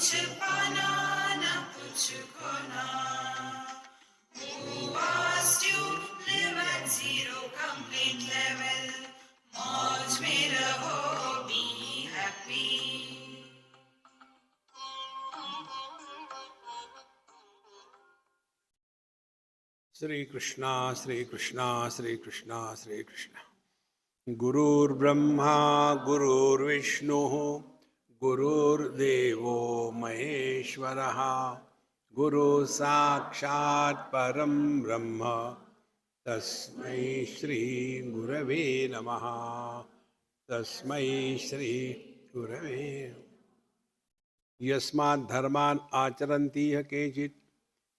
कुछ पाना न कुछ खोना. Who asked you live at zero complete level? मौज में रहो, be happy. श्री कृष्णा श्री कृष्णा श्री कृष्णा श्री कृष्णा. गुरुर्ब्रह्मा गुरुर्विष्णु गुरुर्देवो महेश्वरः. गुरु साक्षात् परं ब्रह्म तस्मै श्री गुरवे नमः. तस्मै श्री गुरवे. यस्मात् धर्मान् आचरन्ति केचित्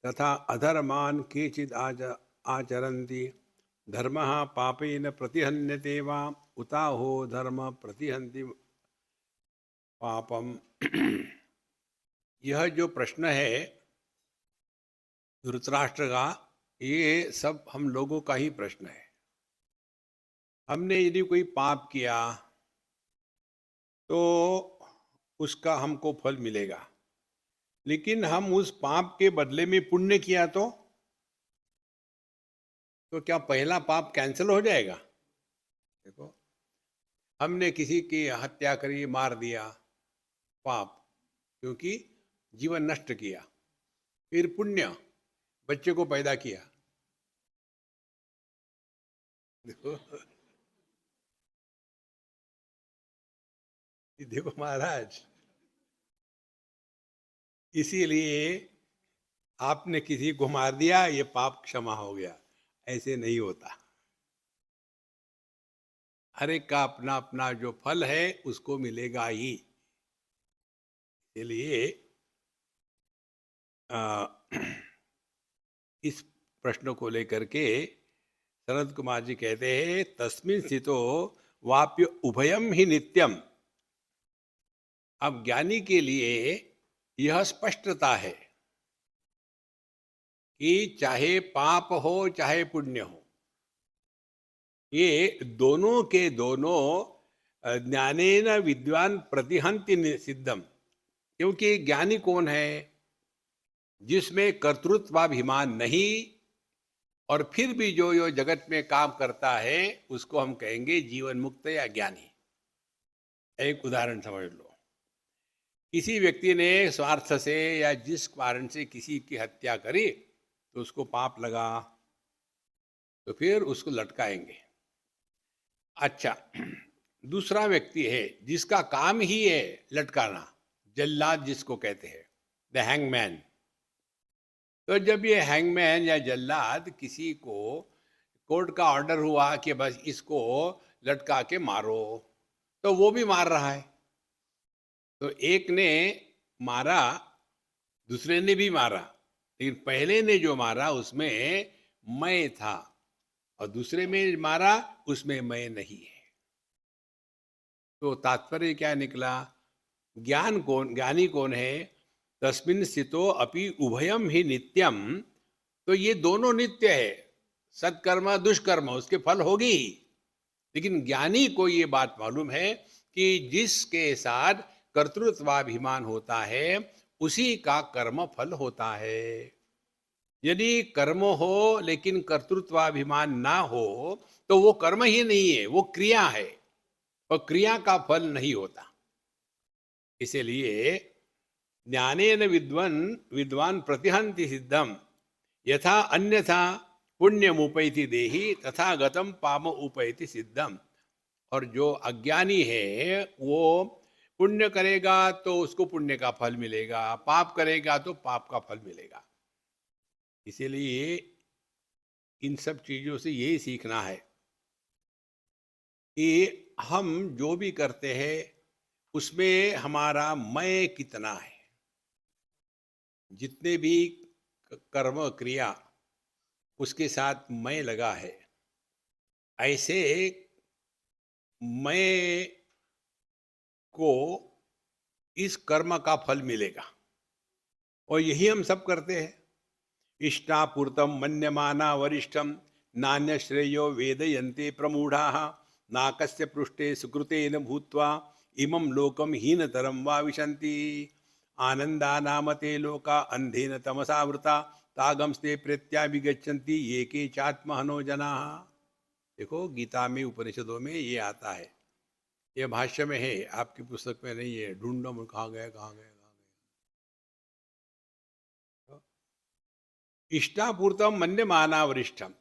तथा अधर्मान् केचित् आचरन्ति. धर्मः पापेन प्रतिहन्यते वा उताहो धर्म प्रतिहन्ति पापम. यह जो प्रश्न है धृतराष्ट्र का, ये सब हम लोगों का ही प्रश्न है. हमने यदि कोई पाप किया तो उसका हमको फल मिलेगा, लेकिन हम उस पाप के बदले में पुण्य किया तो क्या पहला पाप कैंसिल हो जाएगा? देखो, हमने किसी की हत्या करी, मार दिया, पाप, क्योंकि जीवन नष्ट किया. फिर पुण्य, बच्चे को पैदा किया. देखो देखो महाराज, इसीलिए आपने किसी को मार दिया, ये पाप क्षमा हो गया. ऐसे नहीं होता. हर एक का अपना अपना जो फल है उसको मिलेगा ही. इसलिए इस प्रश्न को लेकर के शरद कुमार जी कहते हैं, तस्मिन् स्थितो वाप्य उभयम ही नित्यम. अब ज्ञानी के लिए यह स्पष्टता है कि चाहे पाप हो चाहे पुण्य हो, ये दोनों के दोनों ज्ञानेन विद्वान प्रतिहंति सिद्धम. क्योंकि ज्ञानी कौन है? जिसमें कर्तृत्वाभिमान नहीं, और फिर भी जो जगत में काम करता है उसको हम कहेंगे जीवन मुक्त या ज्ञानी. एक उदाहरण समझ लो. किसी व्यक्ति ने स्वार्थ से या जिस कारण से किसी की हत्या करी तो उसको पाप लगा, तो फिर उसको लटकाएंगे. अच्छा, दूसरा व्यक्ति है जिसका काम ही है लटकाना, जल्लाद जिसको कहते हैं, द हैंगमैन. तो जब ये हैंगमैन या जल्लाद किसी को, कोर्ट का ऑर्डर हुआ कि बस इसको लटका के मारो, तो वो भी मार रहा है. तो एक ने मारा, दूसरे ने भी मारा, लेकिन पहले ने जो मारा उसमें मैं था, और दूसरे में मारा उसमें मैं नहीं है. तो तात्पर्य क्या निकला? ज्ञानी कौन है? तस्मिन् स्थितो अपि उभयम ही नित्यम. तो ये दोनों नित्य है. सत्कर्म दुष्कर्म उसके फल होगी ही, लेकिन ज्ञानी को ये बात मालूम है कि जिसके साथ कर्तृत्वाभिमान होता है उसी का कर्म फल होता है. यदि कर्म हो लेकिन कर्तृत्वाभिमान ना हो तो वो कर्म ही नहीं है, वो क्रिया है, और क्रिया का फल नहीं होता. इसलिए ज्ञानेन विद्वान प्रतिहंति सिद्धम यथा अन्यथा पुण्यमुपैति देहि तथा गतम पाम उपैति सिद्धम. और जो अज्ञानी है वो पुण्य करेगा तो उसको पुण्य का फल मिलेगा, पाप करेगा तो पाप का फल मिलेगा. इसीलिए इन सब चीजों से यही सीखना है कि हम जो भी करते हैं उसमें हमारा मैं कितना है. जितने भी कर्म क्रिया उसके साथ मैं लगा है, ऐसे मैं को इस कर्म का फल मिलेगा. और यही हम सब करते हैं. इष्टापूर्तम मन्यमाना वरिष्ठम नान्य श्रेयो वेदयन्ते प्रमूढ़ाः नाकस्य पृष्ठे सुकृतेन भूत्वा इमं लोकम हीनतरम वा विशन्ति. आनंदा नामते लोका अंधेन तमसावृता तागमस्ते प्रत्याभिगच्छन्ति ये के चात्महनो जनाः। देखो गीता में उपनिषदों में ये आता है, ये भाष्य में है, आपकी पुस्तक में नहीं है। ढूंढो मैं कहाँ गए कहाँ गए कहाँ गए। इष्टापूर्तम मन्य माना वरिष्ठम,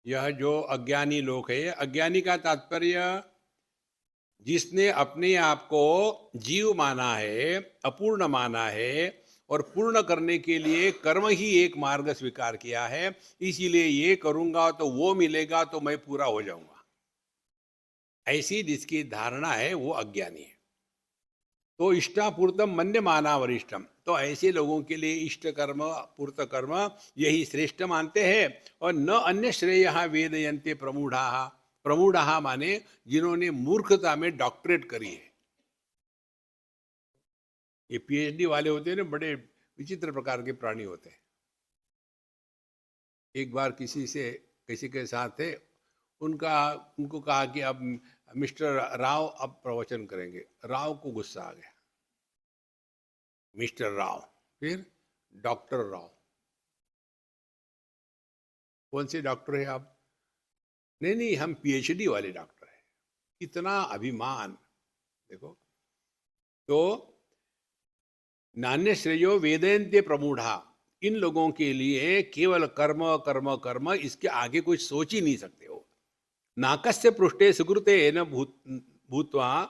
यह जो अज्ञानी लोग है, अज्ञानी का तात्पर्य जिसने अपने आप को जीव माना है, अपूर्ण माना है और पूर्ण करने के लिए कर्म ही एक मार्ग स्वीकार किया है, इसीलिए ये करूंगा तो वो मिलेगा तो मैं पूरा हो जाऊंगा, ऐसी जिसकी धारणा है वो अज्ञानी है। तो इष्टापूर्तम मन्य माना वरिष्ठम, तो ऐसे लोगों के लिए इष्ट कर्म पूर्त कर्म यही श्रेष्ठ मानते हैं और न अन्य श्रेय वेदयन्ते प्रमूढ़ा। प्रमूढ़ा माने जिन्होंने मूर्खता में डॉक्टरेट करी है। ये पीएचडी वाले होते हैं ना, बड़े विचित्र प्रकार के प्राणी होते हैं। एक बार किसी के साथ थे, उनको कहा कि अब मिस्टर राव अब प्रवचन करेंगे। राव को गुस्सा आ गया, मिस्टर राव, फिर डॉक्टर राव। कौन से डॉक्टर है आप? नहीं, हम पीएचडी वाले डॉक्टर हैं। कितना अभिमान देखो। तो नान्य श्रेयो वेदयन्ते प्रमूढ़ा, इन लोगों के लिए केवल कर्म कर्म कर्म, इसके आगे कुछ सोच ही नहीं सकते हो। नाकस्य पृष्ठे सुकृते न भूत्वा,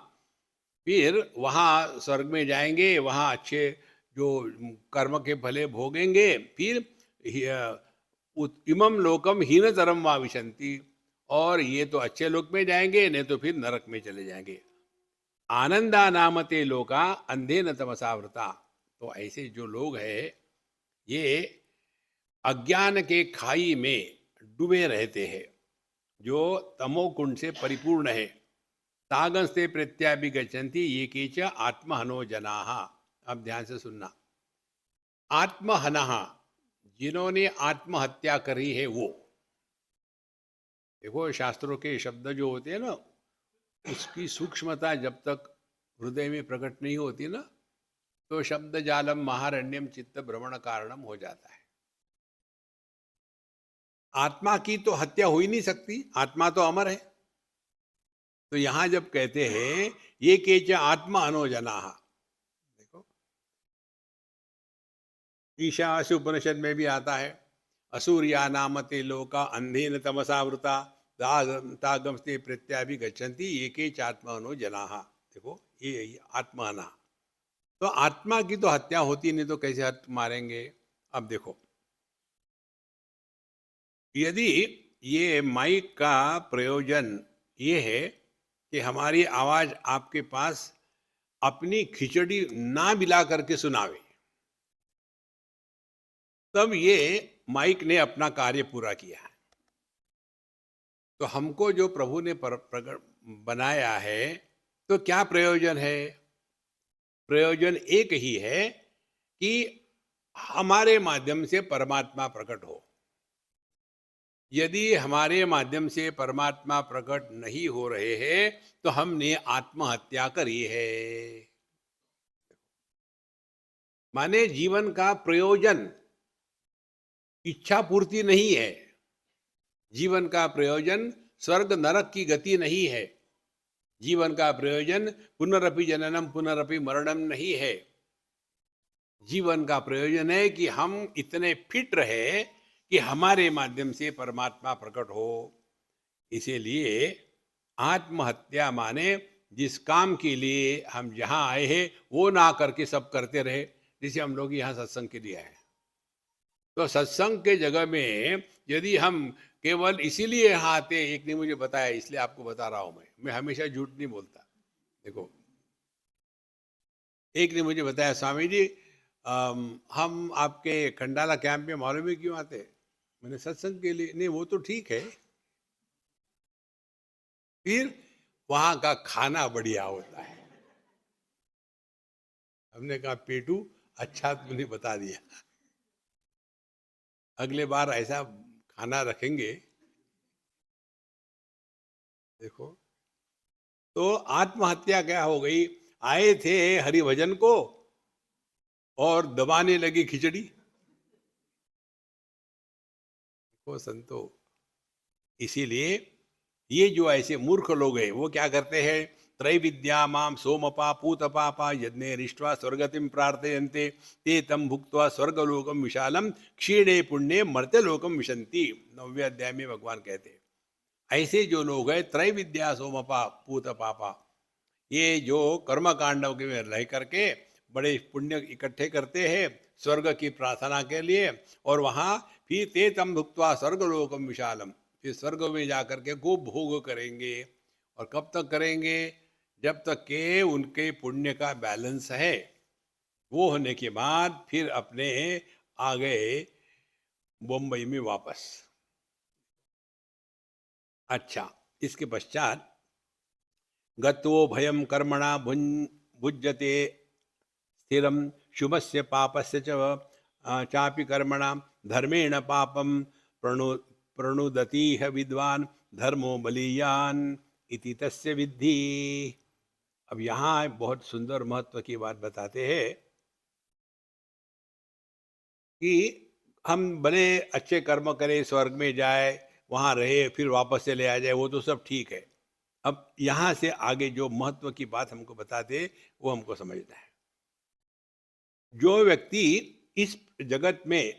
फिर वहाँ स्वर्ग में जाएंगे, वहाँ अच्छे जो कर्म के भले भोगेंगे, फिर इमम लोकम हीनतरम वा विशन्ति, और ये तो अच्छे लोक में जाएंगे, नहीं तो फिर नरक में चले जाएंगे। आनंदा नामते लोका अंधेन तमसावृता, तो ऐसे जो लोग हैं ये अज्ञान के खाई में डूबे रहते हैं, जो तमोकुंड से परिपूर्ण है। तागंस्ते प्रत्याभिगच्छन्ति ये केच आत्महनो जनाः। अब ध्यान से सुनना, आत्महनः, जिन्होंने आत्महत्या करी है वो। देखो शास्त्रों के शब्द जो होते हैं ना, उसकी सूक्ष्मता जब तक हृदय में प्रकट नहीं होती ना, तो शब्द जालम महारण्यम चित्त भ्रमण कारणम हो जाता है। आत्मा की तो हत्या हो ही नहीं सकती, आत्मा तो अमर है। तो यहां जब कहते हैं ये केच आत्मा अनोजनाः, देखो ईशावास्य उपनिषद में भी आता है, असूर्या नामते लोका अंधेन तमसावृता तागमस्ते प्रत्याभिगच्छन्ति ये केच आत्मनो जनाः। देखो ये आत्महना, तो आत्मा की तो हत्या होती नहीं तो कैसे हत्या मारेंगे। अब देखो, यदि ये माइक का प्रयोजन ये है कि हमारी आवाज आपके पास अपनी खिचड़ी ना मिला करके सुनावे, तब ये माइक ने अपना कार्य पूरा किया है। तो हमको जो प्रभु ने प्रकट बनाया है, तो क्या प्रयोजन है? प्रयोजन एक ही है कि हमारे माध्यम से परमात्मा प्रकट हो। यदि हमारे माध्यम से परमात्मा प्रकट नहीं हो रहे हैं तो हमने आत्महत्या करी है। माने जीवन का प्रयोजन इच्छा पूर्ति नहीं है, जीवन का प्रयोजन स्वर्ग नरक की गति नहीं है, जीवन का प्रयोजन पुनरपि जननम पुनरपि मरणम नहीं है। जीवन का प्रयोजन है कि हम इतने फिट रहे कि हमारे माध्यम से परमात्मा प्रकट हो। इसीलिए आत्महत्या माने जिस काम के लिए हम यहाँ आए हैं वो ना करके सब करते रहे। जैसे हम लोग यहाँ सत्संग के लिए आए, तो सत्संग के जगह में यदि हम केवल इसीलिए यहाँ आते, एक ने मुझे बताया इसलिए आपको बता रहा हूँ, मैं हमेशा झूठ नहीं बोलता। देखो एक ने मुझे बताया, स्वामी जी हम आपके खंडाला कैंप में मालूम है क्यों आते? मैंने सत्संग के लिए। नहीं वो तो ठीक है, फिर वहां का खाना बढ़िया होता है। हमने कहा पेटू अच्छा तुमने बता दिया, अगले बार ऐसा खाना रखेंगे। देखो तो आत्महत्या क्या हो गई, आए थे हरिभजन को और दबाने लगी खिचड़ी। वो संतो, इसीलिए ये जो ऐसे मूर्ख लोग हैं वो क्या करते हैं, त्रैविद्या माम सोमपा पूतपापा यज्ञे रिष्ट्वा स्वर्गतिम प्रार्थयन्ते ते तम भुक्त्वा स्वर्गलोकम विशालम क्षीणे पुण्य मर्त्यलोकम विशंति। 9वें अध्याय में भगवान कहते हैं ऐसे जो लोग हैं त्रैविद्या सोमपा पूत पापा, ये जो कर्म कांडव के में रह करके बड़े पुण्य इकट्ठे करते हैं स्वर्ग की प्रार्थना के लिए, और वहाँ फिर ते तम भुक्त्वा स्वर्गलोकम विशालम, फिर स्वर्ग में जाकर के खूब भोग करेंगे। और कब तक करेंगे, जब तक के उनके पुण्य का बैलेंस है। वो होने के बाद फिर अपने आ गए मुंबई में वापस। अच्छा, इसके पश्चात गत्वो भयम कर्मणा भुज्यते स्थिरम शुभस्य पापस्य चापि कर्मणा धर्मेण पापम प्रणु प्रणुदतीह विद्वान धर्मो बलीयान इति तस्य विद्धि। अब यहाँ बहुत सुंदर महत्व की बात बताते हैं कि हम बने अच्छे कर्म करें, स्वर्ग में जाए, वहाँ रहे, फिर वापस चले आ जाए, वो तो सब ठीक है। अब यहाँ से आगे जो महत्व की बात हमको बताते वो हमको समझना है। जो व्यक्ति इस जगत में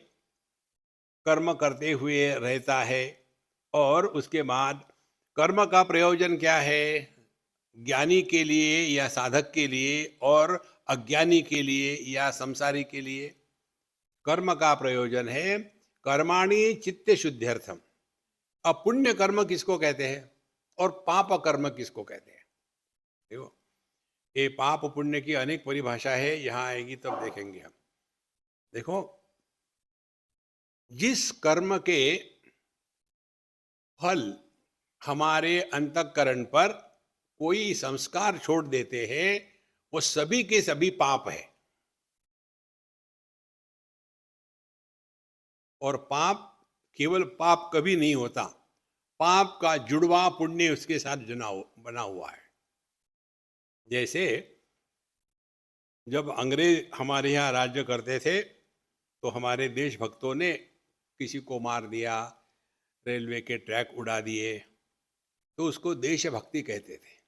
कर्म करते हुए रहता है और उसके बाद कर्म का प्रयोजन क्या है, ज्ञानी के लिए या साधक के लिए और अज्ञानी के लिए या संसारी के लिए, कर्म का प्रयोजन है कर्माणि चित्त शुद्ध्यर्थम। अब पुण्य कर्म किसको कहते हैं और पाप कर्म किसको कहते हैं? देखो, ये पाप पुण्य की अनेक परिभाषा है, यहाँ आएगी तब देखेंगे हम। देखो, जिस कर्म के फल हमारे अंतःकरण पर कोई संस्कार छोड़ देते हैं वो सभी के सभी पाप है। और पाप केवल पाप कभी नहीं होता, पाप का जुड़वा पुण्य उसके साथ बना हुआ है। जैसे जब अंग्रेज हमारे यहाँ राज्य करते थे तो हमारे देशभक्तों ने किसी को मार दिया, रेलवे के ट्रैक उड़ा दिए, तो उसको देशभक्ति कहते थे।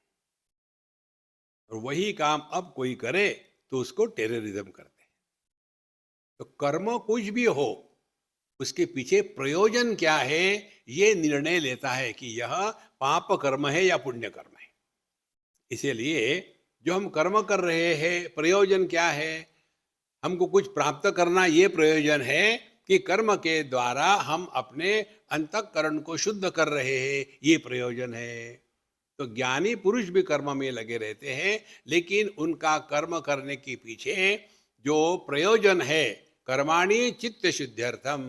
और वही काम अब कोई करे तो उसको टेररिज्म करते हैं। तो कर्म कुछ भी हो, उसके पीछे प्रयोजन क्या है ये निर्णय लेता है कि यह पाप कर्म है या पुण्य कर्म है। इसीलिए जो हम कर्म कर रहे हैं प्रयोजन क्या है, हमको कुछ प्राप्त करना, ये प्रयोजन है कि कर्म के द्वारा हम अपने अंतःकरण को शुद्ध कर रहे हैं, ये प्रयोजन है। तो ज्ञानी पुरुष भी कर्म में लगे रहते हैं, लेकिन उनका कर्म करने के पीछे जो प्रयोजन है कर्माणि चित्त शुद्ध्यर्थम।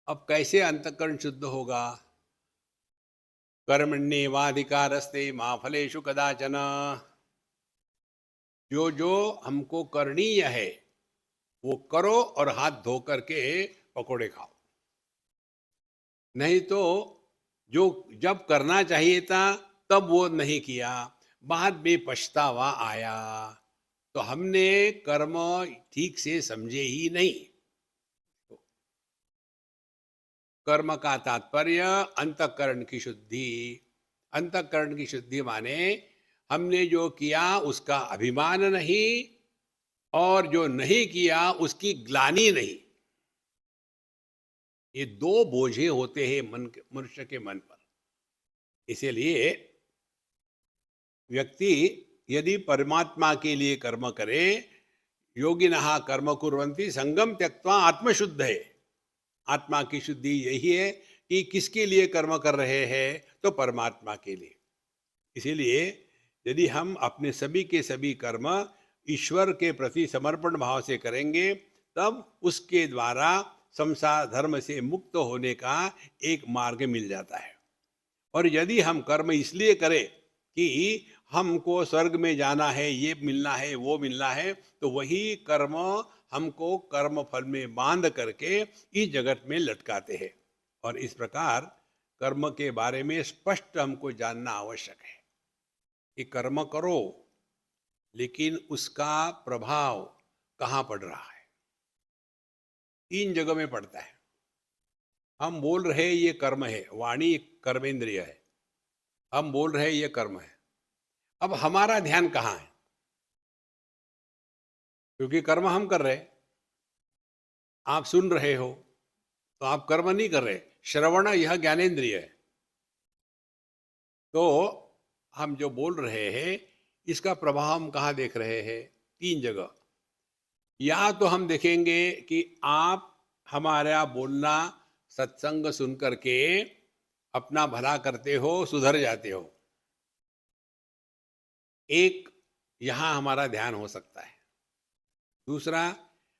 अब कैसे अंतःकरण शुद्ध होगा? कर्मण्येवाधिकारस्ते मा फलेषु कदाचन। जो जो हमको करणीय है वो करो और हाथ धो करके पकोड़े खाओ। नहीं तो जो जब करना चाहिए था तब वो नहीं किया, बाद में पछतावा आया, तो हमने कर्म ठीक से समझे ही नहीं। कर्म का तात्पर्य अंतःकरण की शुद्धि। अंतःकरण की शुद्धि माने हमने जो किया उसका अभिमान नहीं, और जो नहीं किया उसकी ग्लानि नहीं। ये दो बोझे होते हैं मनुष्य के मन पर। इसीलिए व्यक्ति यदि परमात्मा के लिए कर्म करे, योगिनः कर्म कुर्वन्ति संगम त्यक्त्वा आत्मशुद्ध है। आत्मा की शुद्धि यही है कि किसके लिए कर्म कर रहे हैं, तो परमात्मा के लिए। इसीलिए यदि हम अपने सभी के सभी कर्म ईश्वर के प्रति समर्पण भाव से करेंगे, तब उसके द्वारा संसार धर्म से मुक्त होने का एक मार्ग मिल जाता है। और यदि हम कर्म इसलिए करें कि हमको स्वर्ग में जाना है, ये मिलना है, वो मिलना है, तो वही कर्म हमको कर्म फल में बांध करके इस जगत में लटकाते हैं। और इस प्रकार कर्म के बारे में स्पष्ट हमको जानना आवश्यक है कि कर्म करो, लेकिन उसका प्रभाव कहाँ पड़ रहा है? 3 जगह में पड़ता है। हम बोल रहे हैं ये कर्म है, वाणी कर्मेंद्रिय है। हम बोल रहे हैं ये कर्म है। अब हमारा ध्यान कहाँ है? क्योंकि कर्म हम कर रहे हैं। आप सुन रहे हो, तो आप कर्म नहीं कर रहे। श्रवण यह ज्ञानेंद्रिय है। तो हम जो बोल रहे हैं, इसका प्रभाव हम कहाँ देख रहे हैं? 3 जगह। या तो हम देखेंगे कि आप हमारा बोलना, सत्संग सुन करके अपना भला करते हो, सुधर जाते हो। एक, यहाँ हमारा ध्यान हो सकता है। दूसरा,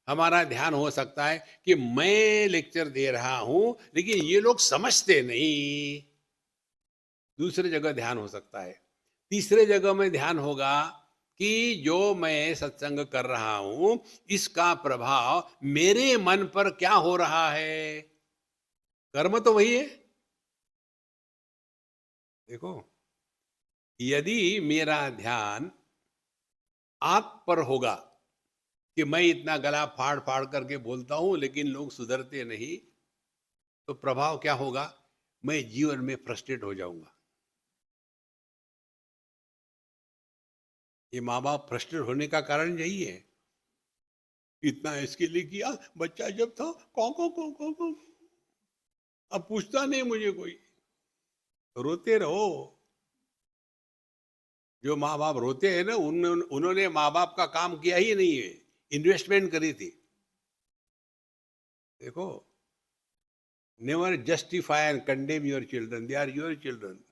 हमारा ध्यान हो सकता है कि मैं लेक्चर दे रहा हूं, लेकिन ये लोग समझते नहीं। दूसरे जगह ध्यान हो सकता है। तीसरे जगह में ध्यान होगा कि जो मैं सत्संग कर रहा हूं, इसका प्रभाव मेरे मन पर क्या हो रहा है? कर्म तो वही है। देखो, यदि मेरा ध्यान आप पर होगा कि मैं इतना गला फाड़ फाड़ करके बोलता हूं, लेकिन लोग सुधरते नहीं, तो प्रभाव क्या होगा? मैं जीवन में फ्रस्ट्रेट हो जाऊंगा। ये माँ बाप फ्रस्ट्रेट होने का कारण यही है। इतना इसके लिए किया, बच्चा जब था कौ कौ कौ कौ कौ, अब पूछता नहीं मुझे कोई। रोते रहो। जो माँ बाप रोते हैं ना, उन्होंने माँ बाप का काम किया ही नहीं है, इन्वेस्टमेंट करी थी। देखो, never justify and condemn your children, they are your children.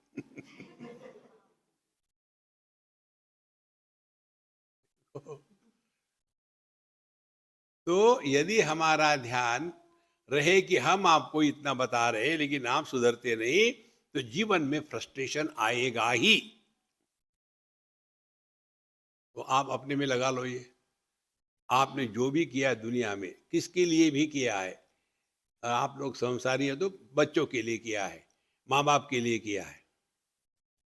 तो यदि हमारा ध्यान रहे कि हम आपको इतना बता रहे हैं, लेकिन आप सुधरते नहीं, तो जीवन में फ्रस्ट्रेशन आएगा ही। तो आप अपने में लगा लो ये। आपने जो भी किया दुनिया में, किसके लिए भी किया है? आप लोग संसारी है तो बच्चों के लिए किया है, माँ बाप के लिए किया है।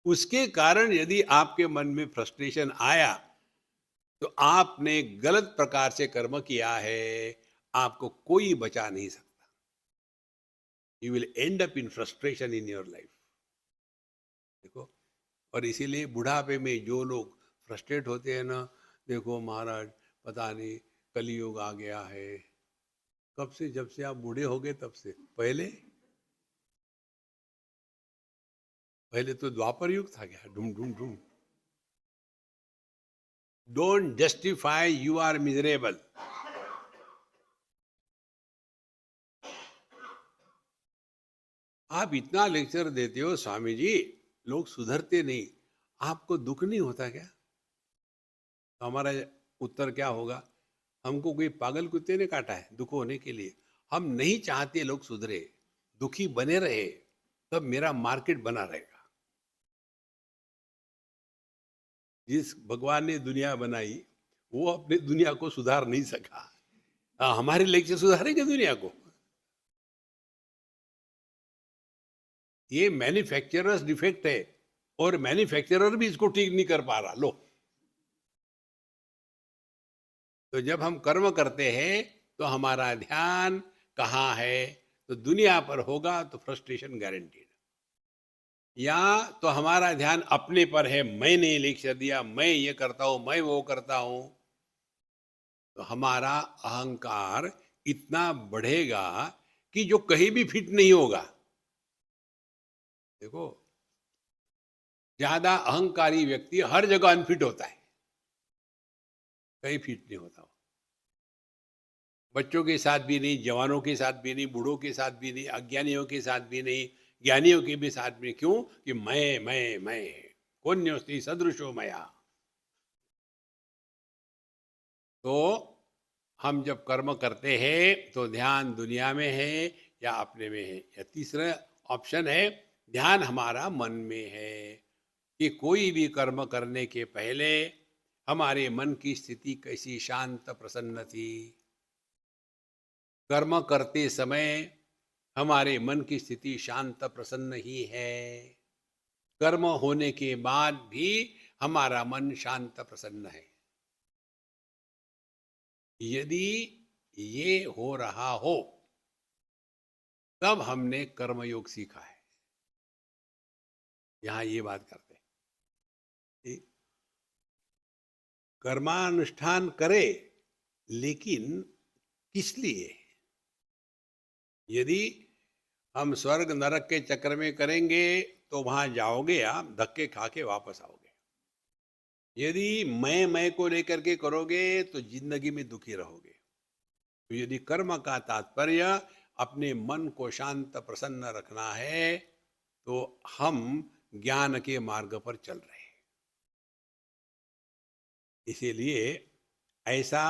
उसके कारण यदि आपके मन में फ्रस्ट्रेशन आया, तो आपने गलत प्रकार से कर्म किया है। आपको कोई बचा नहीं सकता। You will and up in frustration in your life. देखो, और इसीलिए बुढ़ापे में जो लोग फ्रस्ट्रेट होते हैं ना, देखो महाराज, पता नहीं कलयुग आ गया है। कब से? जब से आप बूढ़े हो गए तब से। पहले पहले तो द्वापर युग था क्या? ढूंढ ढूंढ ढूंढ। Don't justify, you are miserable. आप इतना लेक्चर देते हो स्वामी जी, लोग सुधरते नहीं, आपको दुख नहीं होता क्या? तो हमारा उत्तर क्या होगा? हमको कोई पागल कुत्ते ने काटा है दुख होने के लिए? हम नहीं चाहते लोग सुधरे, दुखी बने रहे, तब मेरा मार्केट बना रहेगा। जिस भगवान ने दुनिया बनाई, वो अपने दुनिया को सुधार नहीं सका। हमारे लेक्चर सुधारेंगे दुनिया को? ये मैन्युफैक्चरर्स डिफेक्ट है, और मैन्युफैक्चरर भी इसको ठीक नहीं कर पा रहा। लो, तो जब हम कर्म करते हैं, तो हमारा ध्यान कहाँ है? तो दुनिया पर होगा तो फ्रस्ट्रेशन गारंटीड। या तो हमारा ध्यान अपने पर है, मैंने लेक्चर दिया, मैं ये करता हूं, मैं वो करता हूं, तो हमारा अहंकार इतना बढ़ेगा कि जो कहीं भी फिट नहीं होगा। देखो, ज्यादा अहंकारी व्यक्ति हर जगह अनफिट होता है, कहीं फिट नहीं होता। बच्चों के साथ भी नहीं, जवानों के साथ भी नहीं, बूढ़ों के साथ भी नहीं, अज्ञानियों के साथ भी नहीं, ज्ञानियों के भी साथ भी। क्यों? कि मैं कोन्योस्ति सदृशो मया। तो हम जब कर्म करते हैं, तो ध्यान दुनिया में है या अपने में है? या तीसरा ऑप्शन है, ध्यान हमारा मन में है कि कोई भी कर्म करने के पहले हमारे मन की स्थिति कैसी शांत प्रसन्न थी। कर्म करते समय हमारे मन की स्थिति शांत प्रसन्न ही है। कर्म होने के बाद भी हमारा मन शांत प्रसन्न है। यदि ये हो रहा हो तब हमने कर्मयोग सीखा है। यहाँ ये बात करते हैं कि कर्मानुष्ठान करे, लेकिन किस लिए? यदि हम स्वर्ग नरक के चक्कर में करेंगे तो वहां जाओगे, आप धक्के खा के वापस आओगे। यदि मैं को लेकर के करोगे तो जिंदगी में दुखी रहोगे। तो यदि कर्म का तात्पर्य अपने मन को शांत प्रसन्न रखना है तो हम ज्ञान के मार्ग पर चल रहे हैं। इसीलिए ऐसा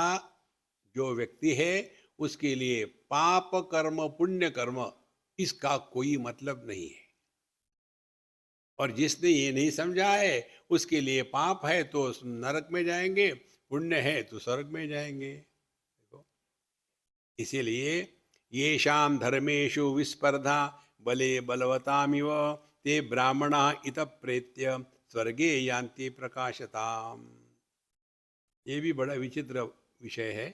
जो व्यक्ति है उसके लिए पाप कर्म पुण्य कर्म इसका कोई मतलब नहीं है। और जिसने ये नहीं समझा है उसके लिए पाप है तो नरक में जाएंगे, पुण्य है तो स्वर्ग में जाएंगे। देखो, इसीलिए येषां धर्मेषु विस्पर्धा बले बलवतामिव ते ब्राह्मणा इत प्रेत्य स्वर्गे यान्ति प्रकाशताम। ये भी बड़ा विचित्र विषय है।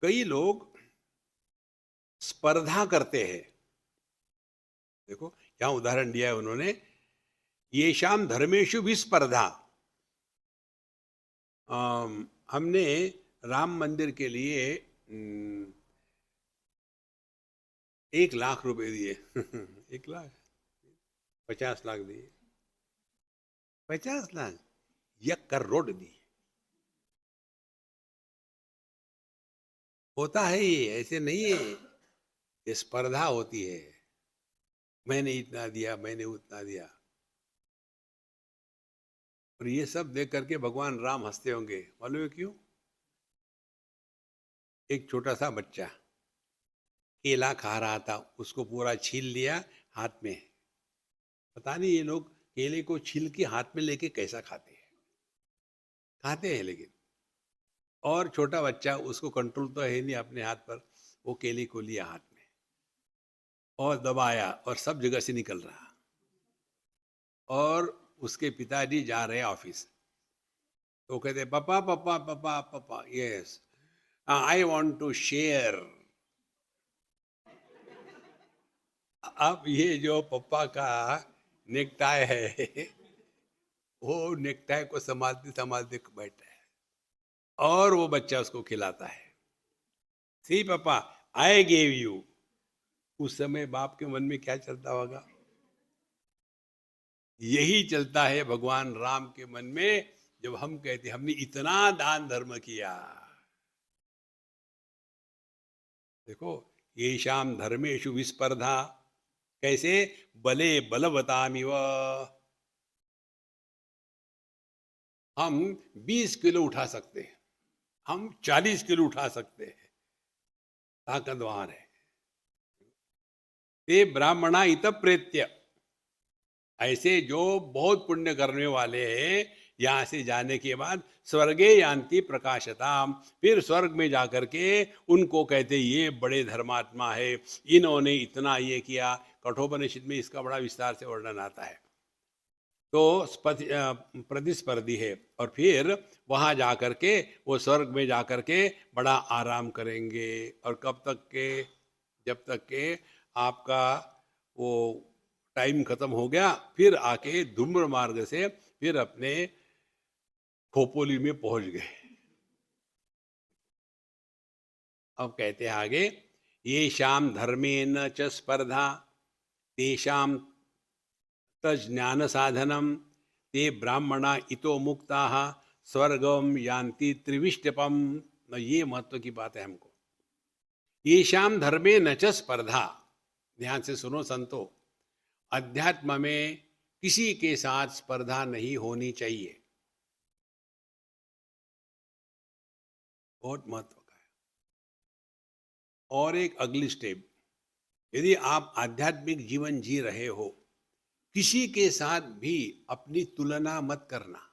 कई लोग स्पर्धा करते हैं। देखो, यहाँ उदाहरण दिया है उन्होंने, येषां धर्मेषु विस्पर्धा। हमने राम मंदिर के लिए 1 लाख रुपए दिए। 1 लाख, 50 लाख दिए, 50 लाख, 1 करोड़ दिए। होता है ये, ऐसे नहीं है, ये स्पर्धा होती है। मैंने इतना दिया, मैंने उतना दिया। और ये सब देख करके भगवान राम हंसते होंगे। मालूम है क्यों? एक छोटा सा बच्चा केला खा रहा था, उसको पूरा छील लिया हाथ में। पता नहीं ये लोग केले को छील के हाथ में लेके कैसा खाते हैं। खाते हैं लेकिन। और छोटा बच्चा, उसको कंट्रोल तो है नहीं अपने हाथ पर, वो केले को लिया हाथ में और दबाया और सब जगह से निकल रहा। और उसके पिताजी जा रहे ऑफिस, तो कहते पापा पापा पापा पापा, yes I want to share. अब ये जो पप्पा का नेकटाई है वो नेकटाई को संभालते संभालते बैठा है और वो बच्चा उसको खिलाता है। सी पापा, आई गेव यू। उस समय बाप के मन में क्या चलता होगा? यही चलता है भगवान राम के मन में जब हम कहते हमने इतना दान धर्म किया। देखो, येषां धर्मेषु विस्पर्धा, कैसे? बले बलवतामिव। हम 20 किलो उठा सकते हैं, हम 40 किलो उठा सकते हैं, ताकतवार है। ते ब्राह्मणा इत प्रेत्य, ऐसे जो बहुत पुण्य करने वाले हैं, यहाँ से जाने के बाद स्वर्गे यान्ति प्रकाशताम, फिर स्वर्ग में जाकर के उनको कहते ये बड़े धर्मात्मा है, इन्होंने इतना ये किया। कठोपनिषद में इसका बड़ा विस्तार से वर्णन आता है। तो प्रतिस्पर्धी है और फिर वहाँ जा कर के वो स्वर्ग में जा कर के बड़ा आराम करेंगे। और कब तक के? जब तक के आपका वो टाइम खत्म हो गया, फिर आके धूम्र मार्ग से फिर अपने खोपोली में पहुंच गए। अब कहते हैं आगे, ये शाम धर्मेन च स्पर्धा तेषां तज्ज्ञान साधनम ते ब्राह्मणा इतो मुक्ता स्वर्गम यान्ति त्रिविष्टपम। ये महत्व की बात है हमको। ये शाम धर्मे न च स्पर्धा। ध्यान से सुनो संतो, अध्यात्म में किसी के साथ स्पर्धा नहीं होनी चाहिए। बहुत महत्व का है। और एक अगली स्टेप, यदि आप आध्यात्मिक जीवन जी रहे हो, किसी के साथ भी अपनी तुलना मत करना।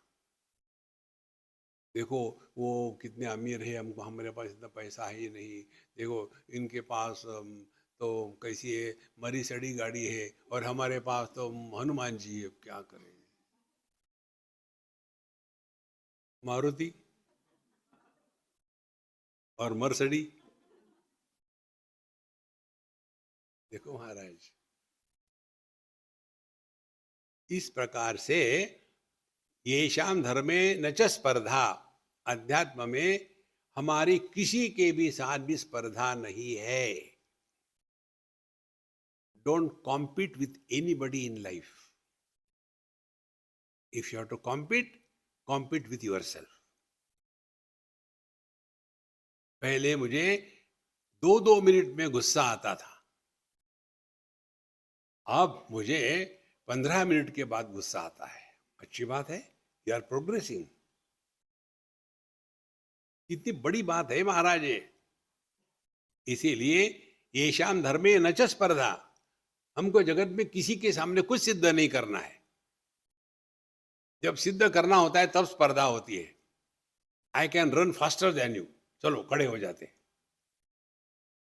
देखो वो कितने अमीर है, हमको हमारे पास इतना पैसा है ही नहीं। देखो इनके पास तो कैसी है, मरी सड़ी गाड़ी है, और हमारे पास तो हनुमान जी है, क्या करें। मारुति और मर्सडी। देखो महाराज, इस प्रकार से येषाम धर्मे न च स्पर्धा, अध्यात्म में हमारी किसी के भी साथ भी स्पर्धा नहीं है। Don't compete with anybody in life. If you have to compete, compete with yourself. पहले मुझे 2-2 मिनट में गुस्सा आता था, अब मुझे 15 मिनट के बाद गुस्सा आता है। अच्छी बात है, यू आर प्रोग्रेसिंग। कितनी बड़ी बात है महाराज ये। इसीलिए येषाम धर्मे न च स्पर्धा, हमको जगत में किसी के सामने कुछ सिद्ध नहीं करना है। जब सिद्ध करना होता है तब स्पर्धा होती है। I can run faster than you, चलो खड़े हो जाते।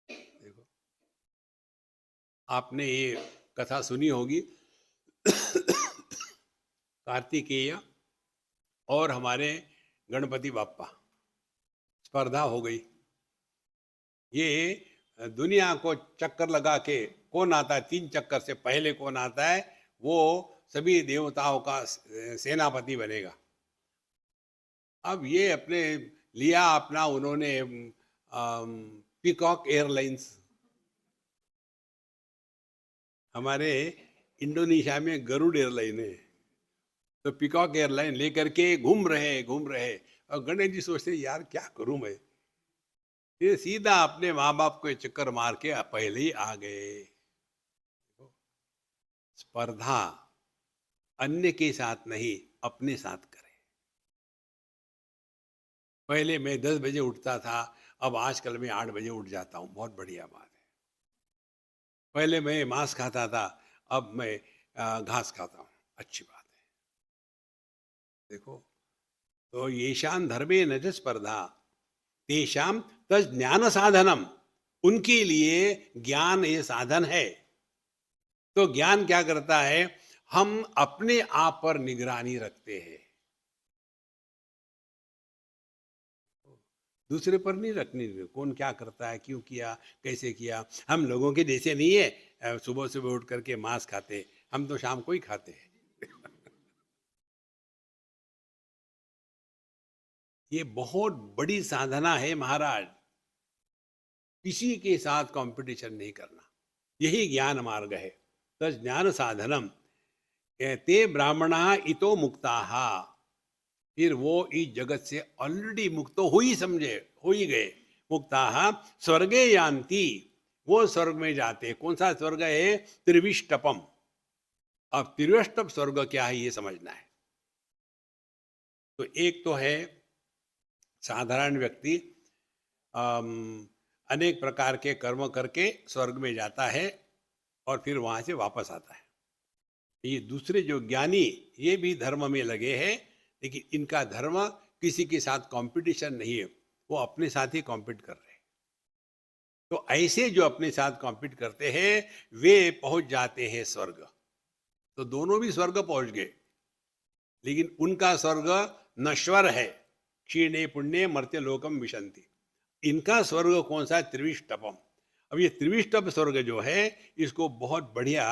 देखो, आपने ये कथा सुनी होगी, कार्तिकेय और हमारे गणपति बाप्पा, स्पर्धा हो गई। ये दुनिया को चक्कर लगा के कौन आता है, 3 चक्कर से पहले कौन आता है, वो सभी देवताओं का सेनापति बनेगा। अब ये अपने लिया अपना उन्होंने पीकॉक एयरलाइंस, हमारे इंडोनेशिया में गरुड़ एयरलाइन है, तो पीकॉक एयरलाइन लेकर के घूम रहे। और गणेश जी सोचते यार क्या करूं मैं, ये सीधा अपने माँ बाप को चक्कर मार के पहले ही आ गए। स्पर्धा अन्य के साथ नहीं, अपने साथ करें। पहले मैं 10 बजे उठता था, अब आजकल मैं 8 बजे उठ जाता हूँ, बहुत बढ़िया बात है। पहले मैं मांस खाता था, अब मैं घास खाता हूँ, अच्छी बात है। देखो, तो येषाम धर्मे न च स्पर्धा तेषाम तज ज्ञान साधनम, उनके लिए ज्ञान ये साधन है। तो ज्ञान क्या करता है, हम अपने आप पर निगरानी रखते हैं, दूसरे पर नहीं रखनी। कौन क्या करता है, क्यों किया, कैसे किया। हम लोगों के जैसे नहीं है सुबह सुबह उठ करके मांस खाते, हम तो शाम को ही खाते हैं। ये बहुत बड़ी साधना है महाराज, किसी के साथ कंपटीशन नहीं करना, यही ज्ञान मार्ग है। तस् ज्ञान साधनम ते ब्राह्मणा इतो मुक्ताः, फिर वो इस जगत से ऑलरेडी मुक्त हो ही समझे, हो ही गए। मुक्ताः स्वर्गे यान्ति, वो स्वर्ग में जाते। कौन सा स्वर्ग है, त्रिविष्टपम। अब त्रिविष्टप स्वर्ग क्या है ये समझना है। तो एक तो है साधारण व्यक्ति अनेक प्रकार के कर्म करके स्वर्ग में जाता है और फिर वहां से वापस आता है। ये दूसरे जो ज्ञानी, ये भी धर्म में लगे हैं, लेकिन इनका धर्म किसी के साथ कंपटीशन नहीं है, वो अपने साथ ही कॉम्पीट कर रहे हैं। तो ऐसे जो अपने साथ कॉम्पीट करते हैं वे पहुंच जाते हैं स्वर्ग। तो दोनों भी स्वर्ग पहुंच गए, लेकिन उनका स्वर्ग नश्वर है। क्षीणे पुण्य मर्त्य लोकम विशंति। इनका स्वर्ग कौन सा है, त्रिविष्टपम। अब ये त्रिविष्टप स्वर्ग जो है इसको बहुत बढ़िया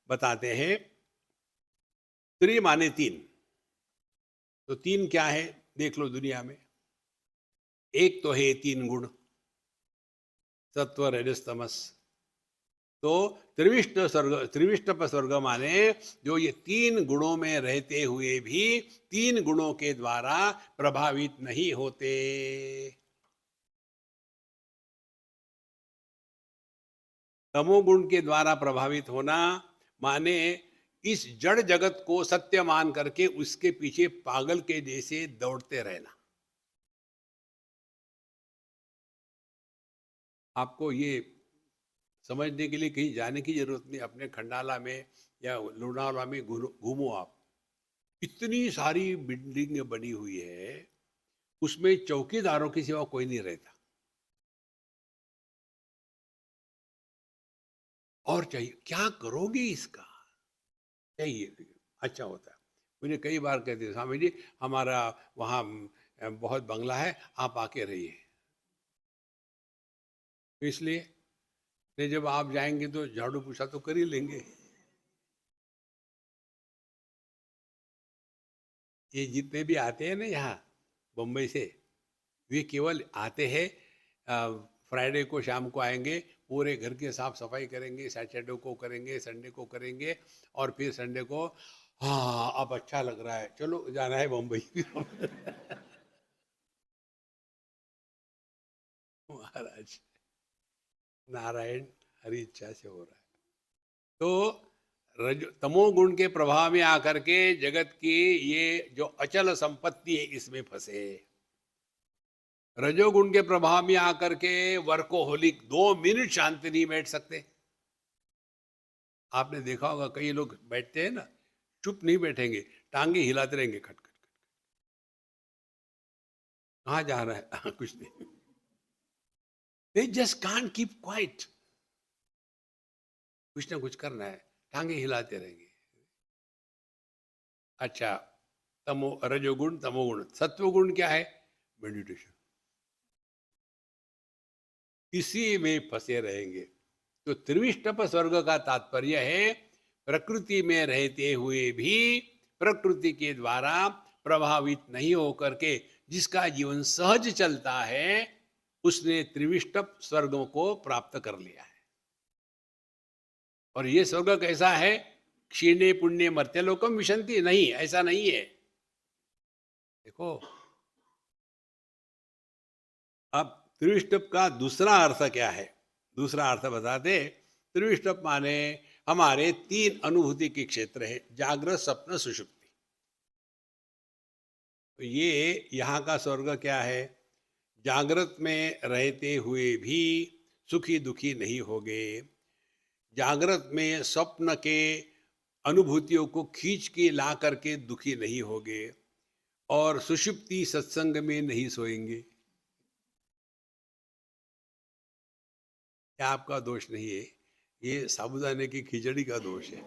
बताते हैं। त्रि माने 3, तो 3 क्या है देख लो दुनिया में। एक तो है 3 गुण, सत्व रजस तमस। तो त्रिविष्टप स्वर्ग माने जो ये 3 गुणों में रहते हुए भी 3 गुणों के द्वारा प्रभावित नहीं होते। तमोगुण के द्वारा प्रभावित होना माने इस जड़ जगत को सत्य मान करके उसके पीछे पागल के जैसे दौड़ते रहना। आपको ये समझने के लिए कहीं जाने की जरूरत नहीं, अपने खंडाला में या लोनावाला में घूमो आप, इतनी सारी बिल्डिंग बनी हुई है, उसमें चौकीदारों की सिवा कोई नहीं रहता। और चाहिए क्या करोगे इसका, चाहिए अच्छा होता है। मुझे कई बार कहते हैं स्वामी जी हमारा वहाँ बहुत बंगला है, आप आके रहिए। तो इसलिए नहीं, जब आप जाएंगे तो झाड़ू पोछा तो कर ही लेंगे। ये जितने भी आते हैं ना यहाँ बम्बई से, वे केवल आते हैं, फ्राइडे को शाम को आएंगे, पूरे घर की साफ सफाई करेंगे, सैटरडे को करेंगे, संडे को करेंगे, और फिर संडे को हाँ अब अच्छा लग रहा है, चलो जाना है बम्बई। महाराज नारायण हरी इच्छा से हो रहा है। तो तमोगुण के प्रभाव में आकर के जगत की ये जो अचल संपत्ति है इसमें फंसे। रजोगुण के प्रभाव में आकर के वर्कोहोलिक 2 मिनट शांति नहीं बैठ सकते। आपने देखा होगा कई लोग बैठते हैं ना, चुप नहीं बैठेंगे, टांगे हिलाते रहेंगे, खट खट खट। कहाँ जा रहा है? कुछ नहीं, they just can't keep quiet. कुछ ना कुछ करना है, टांगे हिलाते रहेंगे। अच्छा, रजोगुण तमोगुण। सत्वगुण क्या है? मेडिटेशन, इसी में फंसे रहेंगे। तो त्रिविष्टप स्वर्ग का तात्पर्य है प्रकृति में रहते हुए भी प्रकृति के द्वारा प्रभावित नहीं होकर के जिसका जीवन सहज चलता है, उसने त्रिविष्टप स्वर्गों को प्राप्त कर लिया है। और ये स्वर्ग कैसा है? क्षीणे पुण्य मर्त्यलोकम विशंति, नहीं, ऐसा नहीं है। देखो, अब त्रिविष्टप का दूसरा अर्थ क्या है? दूसरा अर्थ बताते। त्रिविष्टप माने हमारे 3 अनुभूति के क्षेत्र है, जागृत स्वप्न सुषुप्ति। तो ये यहाँ का स्वर्ग क्या है? जागृत में रहते हुए भी सुखी दुखी नहीं होगे, जागृत में स्वप्न के अनुभूतियों को खींच के ला करके दुखी नहीं होगे, और सुषुप्ति सत्संग में नहीं सोएंगे। क्या आपका दोष नहीं है, ये साबुदाने की खिचड़ी का दोष है।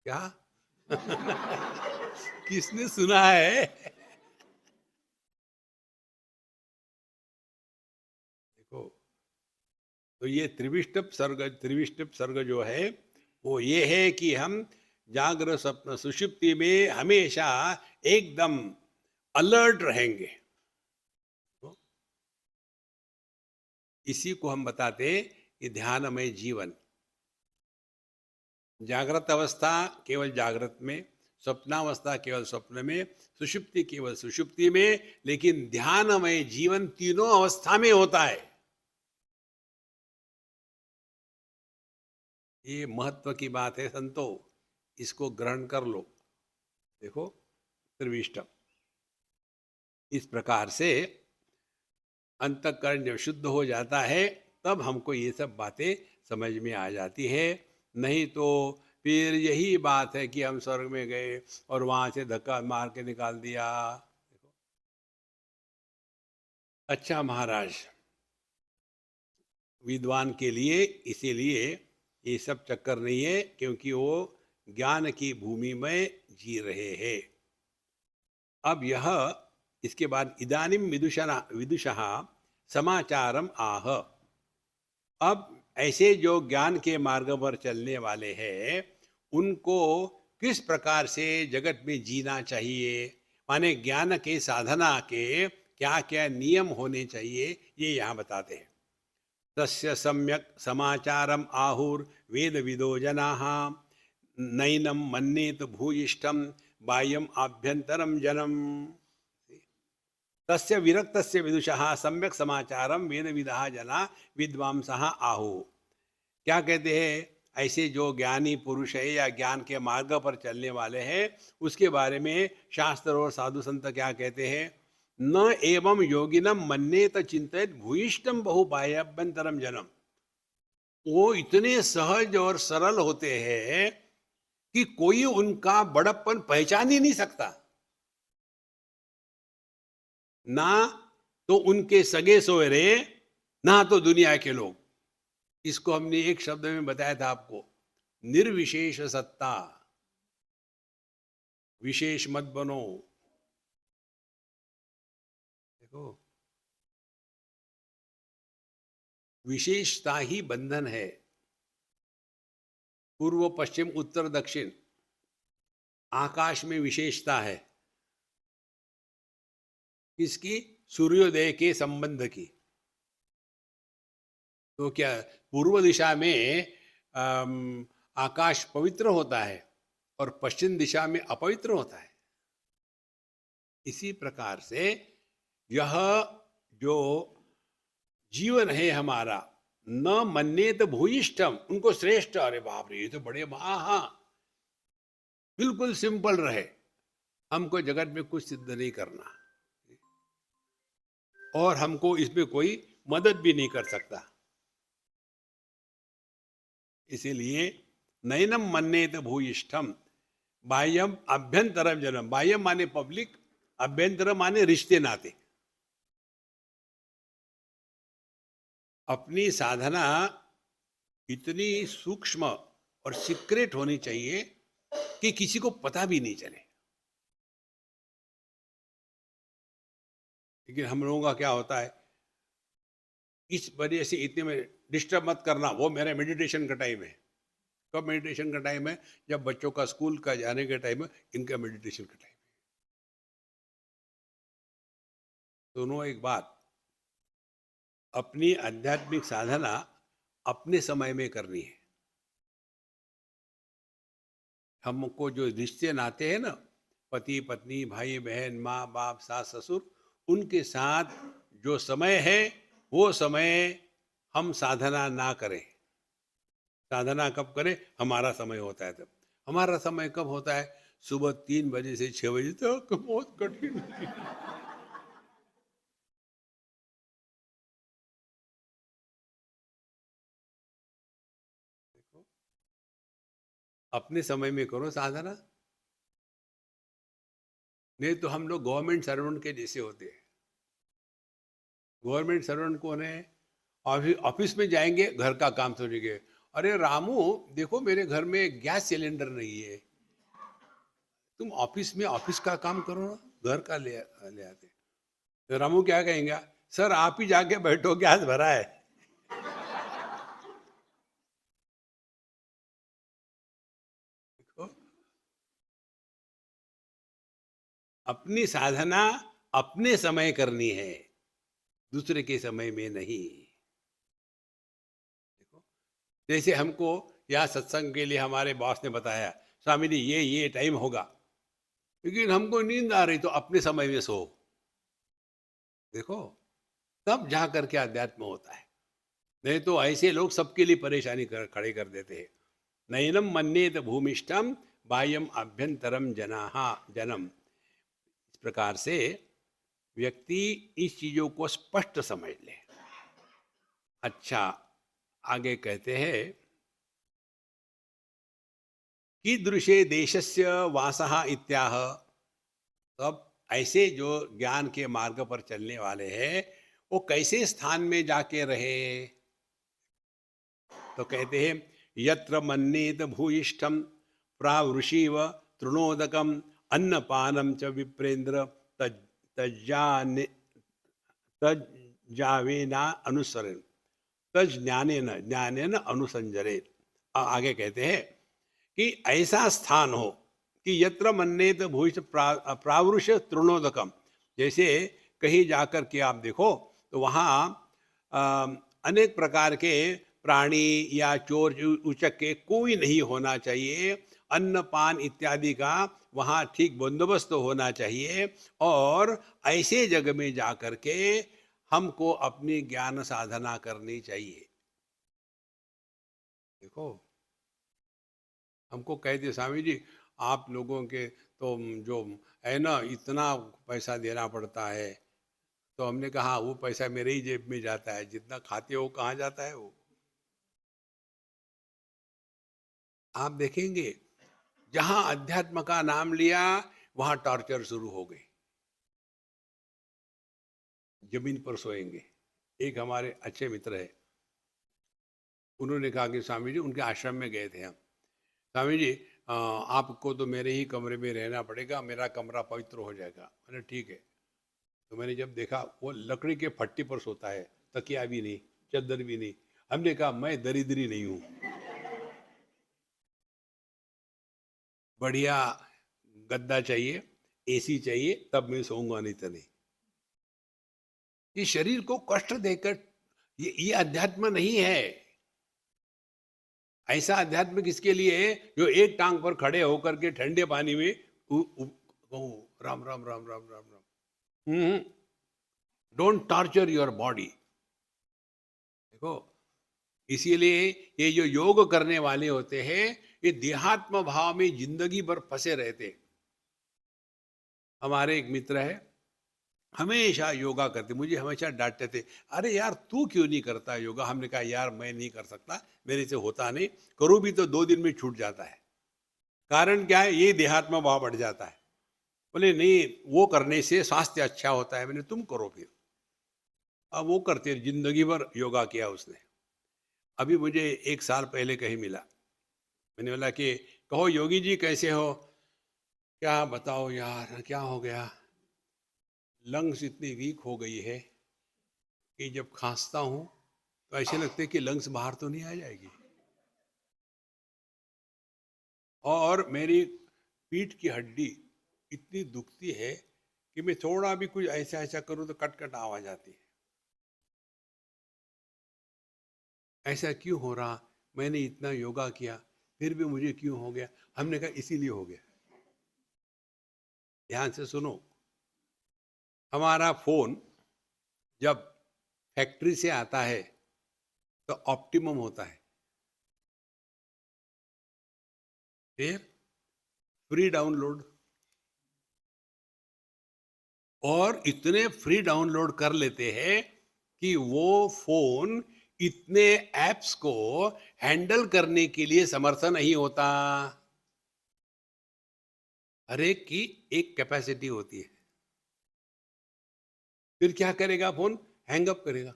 क्या? किसने सुना है? देखो, तो ये त्रिविष्टप सर्ग जो है वो ये है कि हम जागृत स्वप्न सुषुप्ति में हमेशा एकदम अलर्ट रहेंगे। इसी को हम बताते कि ध्यानमय जीवन। जागृत अवस्था केवल जागृत में, स्वप्नावस्था केवल स्वप्न में, सुषुप्ति केवल सुषुप्ति में, लेकिन ध्यानमय जीवन तीनों अवस्था में होता है। ये महत्व की बात है संतो, इसको ग्रहण कर लो। देखो, त्रिविष्टम इस प्रकार से अंतःकरण जब शुद्ध हो जाता है तब हमको ये सब बातें समझ में आ जाती है। नहीं तो फिर यही बात है कि हम स्वर्ग में गए और वहां से धक्का मार के निकाल दिया। देखो, अच्छा महाराज, विद्वान के लिए इसीलिए ये सब चक्कर नहीं है, क्योंकि वो ज्ञान की भूमि में जी रहे हैं। अब यह इसके बाद इदानीम विदुषः समाचारम आह। अब ऐसे जो ज्ञान के मार्ग पर चलने वाले हैं उनको किस प्रकार से जगत में जीना चाहिए, माने ज्ञान के साधना के क्या क्या नियम होने चाहिए, ये यहाँ बताते हैं। तस्य सम्यक समाचारम आहुर वेद विदो जनाः नैनम मन्येत भूयिष्ठम बाह्यम आभ्यंतरम जनम। तस्य विरक्तस्य विदुषः सम्यक समाचारम वेद विदः जना विद्वांसः आहु। क्या कहते हैं? ऐसे जो ज्ञानी पुरुष है या ज्ञान के मार्ग पर चलने वाले हैं उसके बारे में शास्त्र और साधु संत क्या कहते हैं? न एवं योगिनम मन्येत चिंतित भूयिष्ठम बहु बाह्याभ्यंतरम जनम। वो इतने सहज और सरल होते हैं कि कोई उनका बड़प्पन पहचान ही नहीं सकता, ना तो उनके सगे सोहरे, ना तो दुनिया के लोग। इसको हमने एक शब्द में बताया था आपको, निर्विशेष सत्ता। विशेष मत बनो। देखो, विशेषता ही बंधन है। पूर्व पश्चिम उत्तर दक्षिण आकाश में विशेषता है। किसकी? सूर्योदय के संबंध की। तो क्या पूर्व दिशा में आकाश पवित्र होता है और पश्चिम दिशा में अपवित्र होता है? इसी प्रकार से यह जो जीवन है हमारा, न मन्येत भूयिष्ठम, उनको श्रेष्ठ, अरे बाप रे ये तो बड़े हाँ, बिल्कुल सिंपल रहे, हमको जगत में कुछ सिद्ध नहीं करना और हमको इसमें कोई मदद भी नहीं कर सकता। इसीलिए नैनम मन्येत भूयिष्ठम, बाह्यम अभ्यंतरम जनम। बाह्यम माने पब्लिक, अभ्यंतर माने रिश्ते नाते। अपनी साधना इतनी सूक्ष्म और सीक्रेट होनी चाहिए कि किसी को पता भी नहीं चले। लेकिन हम लोगों का क्या होता है, इस वजह से इतने में डिस्टर्ब मत करना, वो मेरा मेडिटेशन का टाइम है। कब मेडिटेशन का टाइम है? जब बच्चों का स्कूल का जाने का टाइम है, इनका मेडिटेशन का टाइम है। दोनों एक बात, अपनी आध्यात्मिक साधना अपने समय में करनी है। हमको जो रिश्ते नाते हैं ना, पति पत्नी, भाई बहन, माँ बाप, सास ससुर, उनके साथ जो समय है वो समय हम साधना ना करें। साधना कब करें? हमारा समय होता है तब। हमारा समय कब होता है? सुबह 3 बजे से 6 बजे तक। बहुत कठिन है। देखो, अपने समय में करो साधना, नहीं तो हम लोग गवर्नमेंट सर्वेंट के जैसे होते हैं। गवर्नमेंट सर्वेंट कौन है? ऑफिस में जाएंगे, घर का काम सोचेंगे, अरे रामू देखो मेरे घर में गैस सिलेंडर नहीं है। तुम ऑफिस में ऑफिस का काम करो ना, घर का ले आते। तो रामू क्या कहेंगे? सर आप ही जाके बैठो, गैस भरा है। देखो, अपनी साधना अपने समय करनी है, दूसरे के समय में नहीं। देखो, जैसे हमको यहाँ सत्संग के लिए हमारे बॉस ने बताया, स्वामी जी ये टाइम होगा, लेकिन हमको नींद आ रही, तो अपने समय में सो। देखो, तब जा करके अध्यात्म होता है। नहीं तो ऐसे लोग सबके लिए परेशानी खड़े कर देते हैं। नैनम मन्येत भूमिष्ठम बाह्यम अभ्यंतरम जनाहा जनम। इस प्रकार से व्यक्ति इस चीजों को स्पष्ट समझ ले। अच्छा, आगे कहते हैं, कीदृशे देशस्य वासः इत्याह। तब ऐसे जो ज्ञान के मार्ग पर चलने वाले हैं, वो कैसे स्थान में जाके रहे? तो कहते हैं, यत्र मन्येत भूयिष्ठम प्रावृषिव तृणोदकम अन्नपानम च विप्रेंद्र तज्जाने तज्जावेना अनुसरण ज्ञानेन अनुसंजरे। आगे कहते हैं कि ऐसा स्थान हो कि यत्र मन्येत भूयिष्ठ प्रावृष तृणोदकम। जैसे कहीं जाकर के आप देखो तो वहाँ अनेक प्रकार के प्राणी या चोर उचक के कोई नहीं होना चाहिए। अन्न पान इत्यादि का वहाँ ठीक बंदोबस्त होना चाहिए। और ऐसे जगह में जाकर के हमको अपनी ज्ञान साधना करनी चाहिए। देखो, हमको कहते स्वामी जी आप लोगों के तो जो है ना इतना पैसा देना पड़ता है। तो हमने कहा वो पैसा मेरे ही जेब में जाता है, जितना खाते हो कहाँ जाता है वो। आप देखेंगे जहां अध्यात्म का नाम लिया वहां टॉर्चर शुरू हो गए, जमीन पर सोएंगे। एक हमारे अच्छे मित्र है, उन्होंने कहा कि स्वामी जी, उनके आश्रम में गए थे हम, स्वामी जी आपको तो मेरे ही कमरे में रहना पड़ेगा, मेरा कमरा पवित्र हो जाएगा। मैंने ठीक है। तो मैंने जब देखा वो लकड़ी के फट्टी पर सोता है, तकिया भी नहीं, चादर भी नहीं। हमने कहा मैं दरिद्री नहीं हूँ, बढ़िया गद्दा चाहिए, एसी चाहिए, तब मैं सोऊंगा, नहीं तो नहीं। ये शरीर को कष्ट देकर, ये अध्यात्म नहीं है। ऐसा अध्यात्म किसके लिए है जो एक टांग पर खड़े होकर के ठंडे पानी में कहो Ram Ram Ram Ram Ram Ram. Don't torture your body. देखो, इसीलिए ये जो योग करने वाले होते हैं, ये देहात्म भाव में जिंदगी भर फंसे रहते। हमारे एक मित्र है, हमेशा योगा करते, मुझे हमेशा डांटते थे, अरे यार तू क्यों नहीं करता योगा। हमने कहा यार मैं नहीं कर सकता, मेरे से होता नहीं, करूँ भी तो 2 दिन में छूट जाता है। कारण क्या है, ये देहात्म भाव बढ़ जाता है। बोले नहीं, वो करने से स्वास्थ्य अच्छा होता है। मैंने तुम करो फिर। अब वो करते, जिंदगी भर योगा किया उसने। अभी मुझे 1 साल पहले कहीं मिला, मैंने बोला कि कहो योगी जी कैसे हो। क्या बताओ यार, क्या हो गया, लंग्स इतनी वीक हो गई है कि जब खांसता हूं तो ऐसे लगते कि लंग्स बाहर तो नहीं आ जाएगी, और मेरी पीठ की हड्डी इतनी दुखती है कि मैं थोड़ा भी कुछ ऐसा ऐसा करूं तो कट कट आवाज आती है। ऐसा क्यों हो रहा, मैंने इतना योगा किया फिर भी मुझे क्यों हो गया। हमने कहा इसीलिए हो गया। ध्यान से सुनो, हमारा फोन जब फैक्ट्री से आता है तो ऑप्टिमम होता है, फिर फ्री डाउनलोड, और इतने फ्री डाउनलोड कर लेते हैं कि वो फोन इतने एप्स को हैंडल करने के लिए समर्थ नहीं होता। हर एक की एक कैपेसिटी होती है। फिर क्या करेगा फोन, हैंग अप करेगा।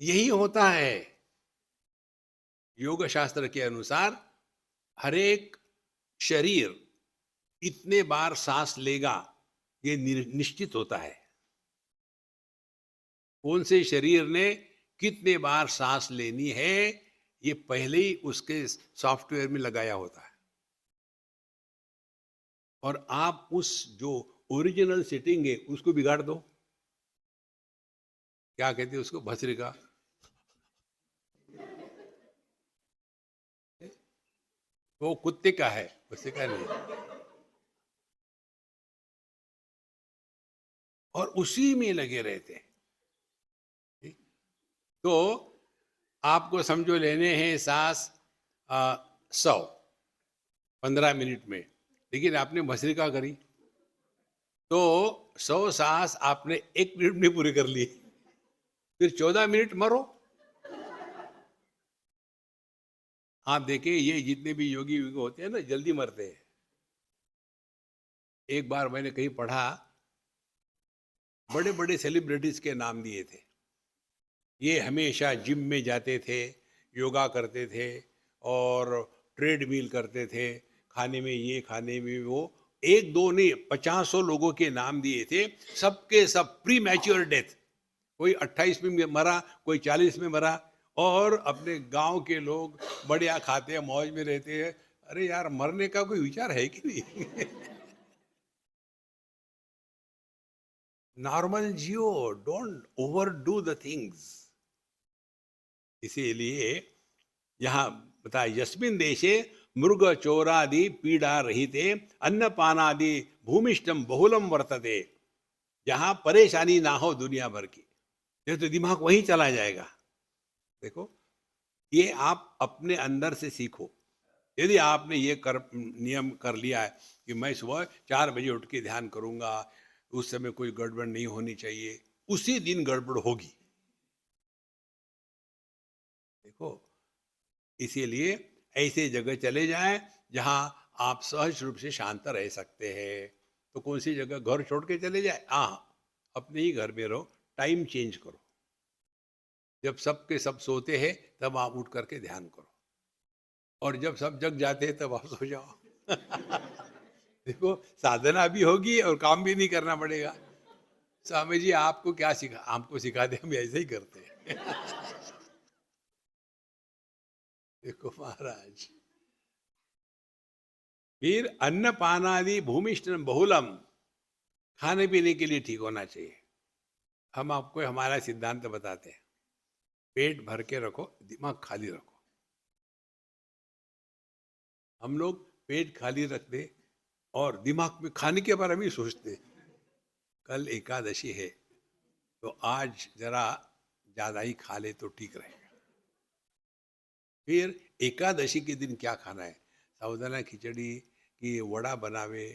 यही होता है। योग शास्त्र के अनुसार हर एक शरीर इतने बार सांस लेगा, ये निश्चित होता है। कौन से शरीर ने कितने बार सांस लेनी है, ये पहले ही उसके सॉफ्टवेयर में लगाया होता है। और आप उस जो ओरिजिनल सेटिंग है उसको बिगाड़ दो। क्या कहते हैं उसको, भस्त्रिका। वो कुत्ते का है, भस्त्रिका का नहीं। और उसी में लगे रहते हैं। ठीक? तो आपको समझो लेने हैं सांस 100 15 मिनट में, लेकिन आपने भस्त्रिका करी तो 100 सांस आपने 1 मिनट में पूरी कर ली, फिर 14 मिनट मरो। आप देखिए ये जितने भी योगी होते हैं ना, जल्दी मरते हैं। एक बार मैंने कहीं पढ़ा, बड़े बड़े सेलिब्रिटीज के नाम दिए थे। ये हमेशा जिम में जाते थे, योगा करते थे, और ट्रेडमिल करते थे, खाने में ये खाने में वो। एक दो नहीं, 50 लोगों के नाम दिए थे, सबके सब प्री मैच्योर डेथ। कोई 28 में मरा, कोई 40 में मरा, और अपने गांव के लोग बढ़िया खाते हैं, मौज में रहते हैं। अरे यार, मरने का कोई विचार है कि नहीं। Normal Jio, don't over do the things. इसीलिए यहाँ बता, यस्मिन देशे मृग चोरादि पीड़ा रहिते अन्नपानादि भूमिष्ठम बहुलम वर्तते। जहाँ परेशानी ना हो दुनिया भर की, ये तो दिमाग वहीं चला जाएगा। देखो, ये आप अपने अंदर से सीखो। यदि आपने ये नियम कर लिया है कि मैं सुबह 4 बजे उठ के ध्यान करूंगा, उस समय कोई गड़बड़ नहीं होनी चाहिए, उसी दिन गड़बड़ होगी। देखो, इसीलिए ऐसे जगह चले जाएं जहां आप सहज रूप से शांत रह सकते हैं। तो कौन सी जगह, घर छोड़ के चले जाए, हाँ, अपने ही घर में रहो, टाइम चेंज करो। जब सब के सब सोते हैं तब आप उठ करके ध्यान करो, और जब सब जग जाते हैं तब आप सो जाओ। देखो, साधना भी होगी और काम भी नहीं करना पड़ेगा। स्वामी जी आपको क्या सिखा, हमको सिखा दे, हम ऐसे ही करते हैं। देखो महाराज, फिर अन्न पानादि भूमिष्ठ बहुलम, खाने पीने के लिए ठीक होना चाहिए। हम आपको हमारा सिद्धांत बताते हैं, पेट भर के रखो, दिमाग खाली रखो। हम लोग पेट खाली रखते और दिमाग में खाने के बारे में ही सोचते। कल एकादशी है तो आज जरा ज्यादा ही खा ले तो ठीक रहेगा। फिर एकादशी के दिन क्या खाना है, साबुदाना खिचड़ी की वड़ा बनावे,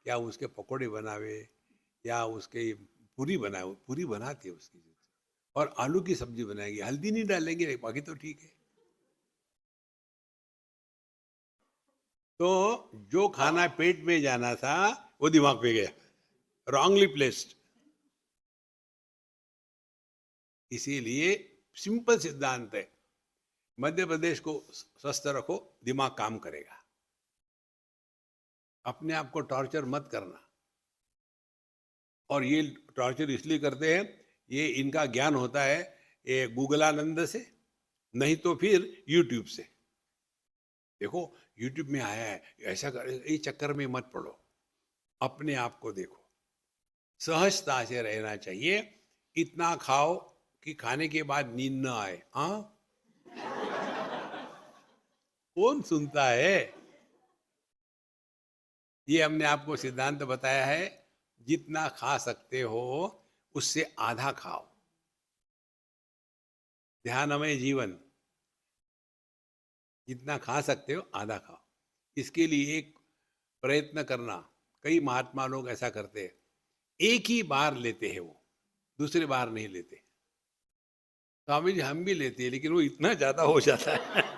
या उसके पकोड़े बनावे, या उसके पूरी बनावे, पूरी बनाते हैं उसकी, और आलू की सब्जी बनाएगी, हल्दी नहीं डालेंगे, बाकी तो ठीक है। तो जो खाना पेट में जाना था वो दिमाग में गया, रॉन्गली प्लेस्ड। इसीलिए सिंपल सिद्धांत है, मध्य प्रदेश को स्वस्थ रखो, दिमाग काम करेगा। अपने आप को टॉर्चर मत करना। और ये टॉर्चर इसलिए करते हैं, ये इनका ज्ञान होता है ये गूगलानंद से, नहीं तो फिर यूट्यूब से। देखो यूट्यूब में आया है, ऐसा कर, इस चक्कर में मत पड़ो, अपने आप को देखो। सहजता से रहना चाहिए। इतना खाओ कि खाने के बाद नींद न आए। हाँ, कौन सुनता है? ये हमने आपको सिद्धांत बताया है, जितना खा सकते हो उससे आधा खाओ। ध्यानमय जीवन, जितना खा सकते हो आधा खाओ। इसके लिए एक प्रयत्न करना, कई महात्मा लोग ऐसा करते हैं, एक ही बार लेते हैं वो, दूसरी बार नहीं लेते। स्वामी जी हम भी लेते हैं, लेकिन वो इतना ज्यादा हो जाता है।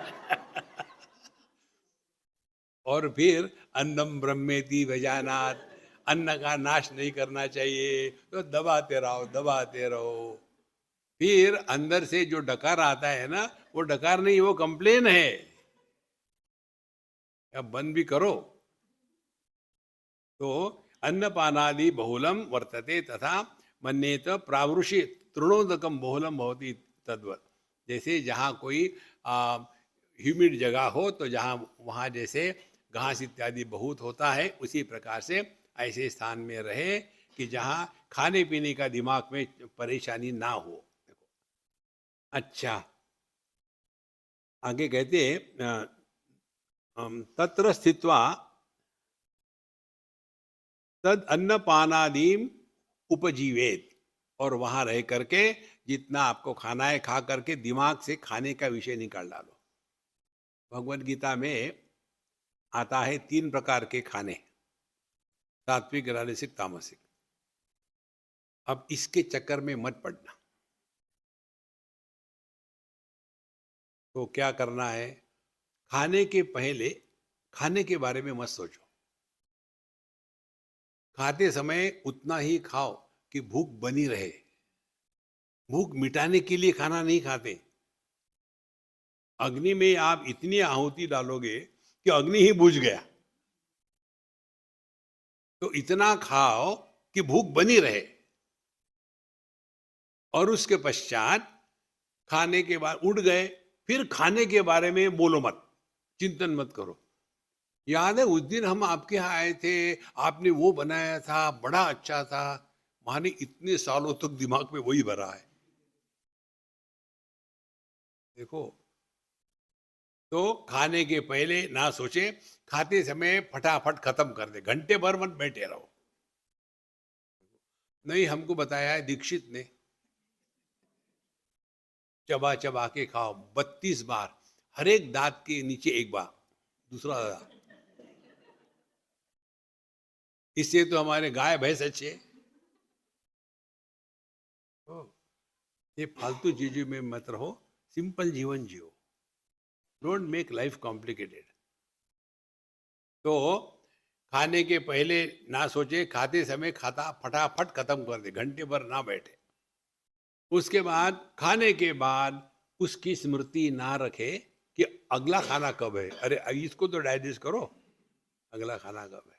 और फिर अन्नम ब्रह्मेति व्यजानात, अन्न का नाश नहीं करना चाहिए, तो दबाते रहो दबाते रहो। फिर अंदर से जो डकार आता है ना, वो डकार नहीं, वो कंप्लेन है। अब बंद भी करो। तो अन्नपानादि बहुलम वर्तते तथा मन्येत प्रावृषि तृणोदकम बहुलम भवति तद्वत्। जैसे जहाँ कोई ह्यूमिड जगह हो, तो जहाँ वहाँ जैसे घास इत्यादि बहुत होता है, उसी प्रकार से ऐसे स्थान में रहे कि जहाँ खाने पीने का दिमाग में परेशानी ना हो। अच्छा, आगे कहते तत्र स्थित्वा तद अन्नपानादीम उपजीवेत, और वहां रह करके जितना आपको खाना है खा करके दिमाग से खाने का विषय निकाल डालो। भगवद गीता में आता है 3 प्रकार के खाने, सात्विक राजसिक तामसिक। अब इसके चक्कर में मत पड़ना। तो क्या करना है, खाने के पहले खाने के बारे में मत सोचो। खाते समय उतना ही खाओ कि भूख बनी रहे। भूख मिटाने के लिए खाना नहीं खाते। अग्नि में आप इतनी आहुति डालोगे कि अग्नि ही बुझ गया। तो इतना खाओ कि भूख बनी रहे, और उसके पश्चात खाने के बाद उठ गए, फिर खाने के बारे में बोलो मत, चिंतन मत करो। याद है उस दिन हम आपके यहाँ आए थे, आपने वो बनाया था, बड़ा अच्छा था। माने इतने सालों तक दिमाग में वही भरा है। देखो, तो खाने के पहले ना सोचे, खाते समय फटाफट खत्म कर दे, घंटे भर मत बैठे रहो। नहीं, हमको बताया है दीक्षित ने, चबा चबा के खाओ 32 बार, हर एक दांत के नीचे एक बार, दूसरा दांत। इससे तो हमारे गाय भैंस अच्छे। तो ये फालतू चीजों में मत रहो, सिंपल जीवन जियो, डोंट मेक लाइफ कॉम्प्लिकेटेड। तो खाने के पहले ना सोचे, खाते समय खाता फटाफट खत्म कर दे, घंटे भर ना बैठे। उसके बाद खाने के बाद उसकी स्मृति ना रखे कि अगला खाना कब है। अरे इसको तो डाइजेस्ट करो, अगला खाना कब है।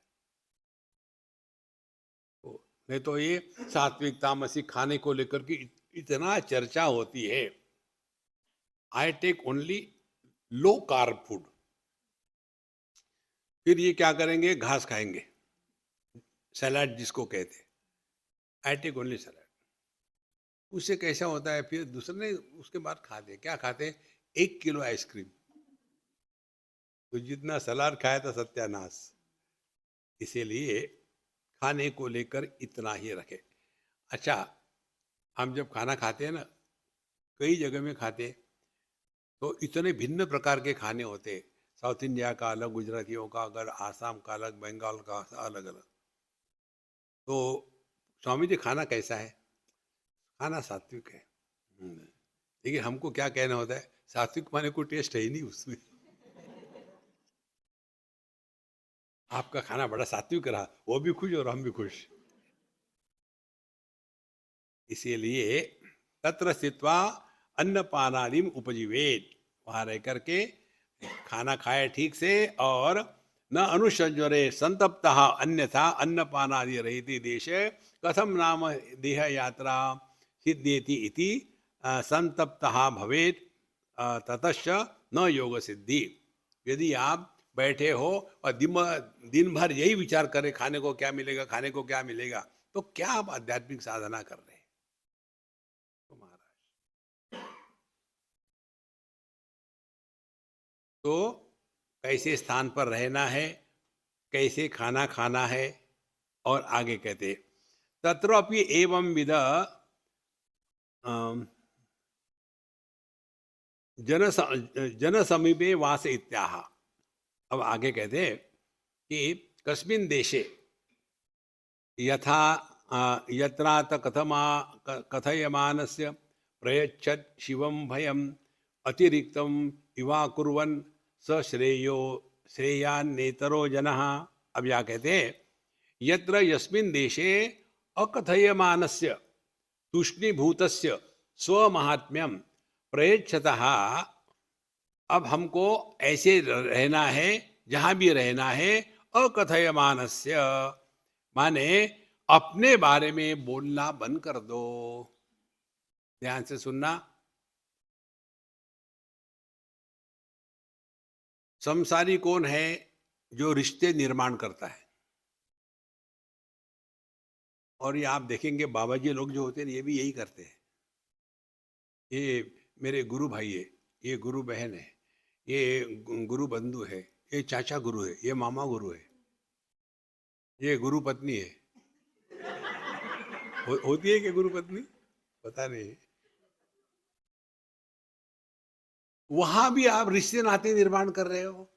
तो नहीं तो ये सात्विक तामसिक खाने को लेकर के इतना चर्चा होती है। I take only low carb food. फिर ये क्या करेंगे, घास खाएंगे, सलाद जिसको कहते हैं। आई टेक ओनली सलाद। उससे कैसा होता है, फिर दूसरे ने उसके बाद खाते क्या खाते, 1 किलो आइसक्रीम। तो जितना सलाद खाया था सत्यानाश। इसीलिए खाने को लेकर इतना ही रखे। अच्छा, हम जब खाना खाते हैं ना, कई जगह में खाते हैं, तो इतने भिन्न प्रकार के खाने होते हैं। साउथ इंडिया का अलग, गुजरातियों का अलग, आसाम का अलग, बंगाल का अलग अलग। तो स्वामी जी खाना कैसा है? खाना सात्विक है। लेकिन हमको क्या कहना होता है, सात्विक माने कोई टेस्ट है ही नहीं उसमें। आपका खाना बड़ा सात्विक रहा, वो भी खुश और हम भी खुश। इसीलिए तत्र स्थित्वा अन्नपानादिम उपजीवेत, वहां रह करके खाना खाए ठीक से, और न अनुसंजरे संतप्त अन्यथा अन्नपानादि रहित देशे कथम नाम देह यात्रा सिद्धेति इति संतप्त भवेत ततश्च न योग सिद्धि। यदि आप बैठे हो और दिन भर यही विचार करें खाने को क्या मिलेगा, खाने को क्या मिलेगा, तो क्या आप आध्यात्मिक साधना कर रहे हैं? तो महाराज, तो कैसे स्थान पर रहना है, कैसे खाना खाना है, और आगे कहते तत्रापि एवं विद जन समीपे वास इत्याह। अब आगे कहते कि कस्मिन् देशे यथा यत्रात कथमा कथयमानस्य प्रयच्छत् शिवं भयम् अतिरिक्तम् इवाकुर्वन् स श्रेयान्नेतरो जनः। अब या कहते यत्र यस्मिन् देशे अकथयमानस्य तूष्णीभूतस्य स्वमाहात्म्यम प्रयच्छतः। अब हमको ऐसे रहना है, जहां भी रहना है, अकथयमानस्य माने अपने बारे में बोलना बंद कर दो। ध्यान से सुनना। संसारी कौन है? जो रिश्ते निर्माण करता है। और ये आप देखेंगे बाबा जी लोग जो होते हैं ये भी यही करते हैं। ये मेरे गुरु भाई है, ये गुरु बहन है, ये गुरु बंधु है, ये चाचा गुरु है, ये मामा गुरु है, ये गुरु पत्नी है। होती है क्या गुरु पत्नी? पता नहीं। वहां भी आप रिश्ते नाते निर्माण कर रहे हो।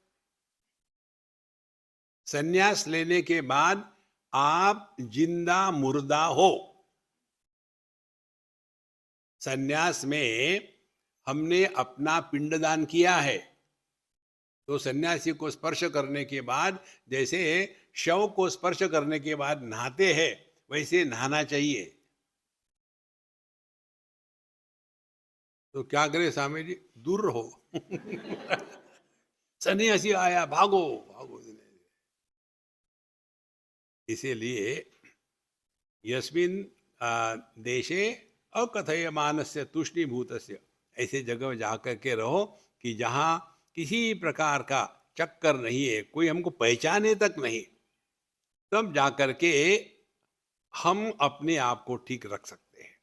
संन्यास लेने के बाद आप जिंदा मुर्दा हो। संन्यास में हमने अपना पिंडदान किया है, तो सन्यासी को स्पर्श करने के बाद जैसे शव को स्पर्श करने के बाद नहाते हैं, वैसे नहाना चाहिए। तो क्या करे स्वामी जी, दूर रहो। सन्यासी आया, भागो भागो। इसीलिए यस्मिन देशे अकथयमानस्य तूष्णीभूतस्य, ऐसे जगह जाकर के रहो कि जहाँ किसी प्रकार का चक्कर नहीं है, कोई हमको पहचाने तक नहीं, तब जाकर के हम अपने आप को ठीक रख सकते हैं।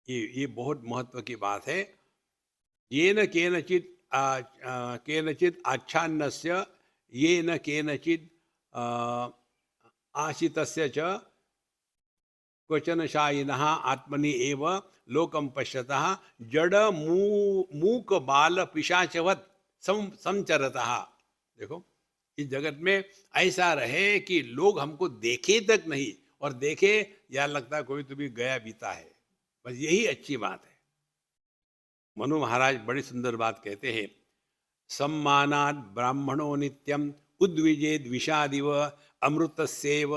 ये बहुत महत्व की बात है। येन केनचित् आच्छान्नस्य येन केनचित् आशितस्य च क्वचन शायिनः आत्मनि एव लोकं पश्यतः जड़ मूक बाल पिशाचवत संचरतः। देखो, इस जगत में ऐसा रहे कि लोग हमको देखे तक नहीं, और देखे या लगता है कोई तो भी गया बीता है। बस यही अच्छी बात है। मनु महाराज बड़ी सुंदर बात कहते हैं, सम्मानात् ब्राह्मणो नित्यम उद्विजेद विषादिव अमृतस्यैव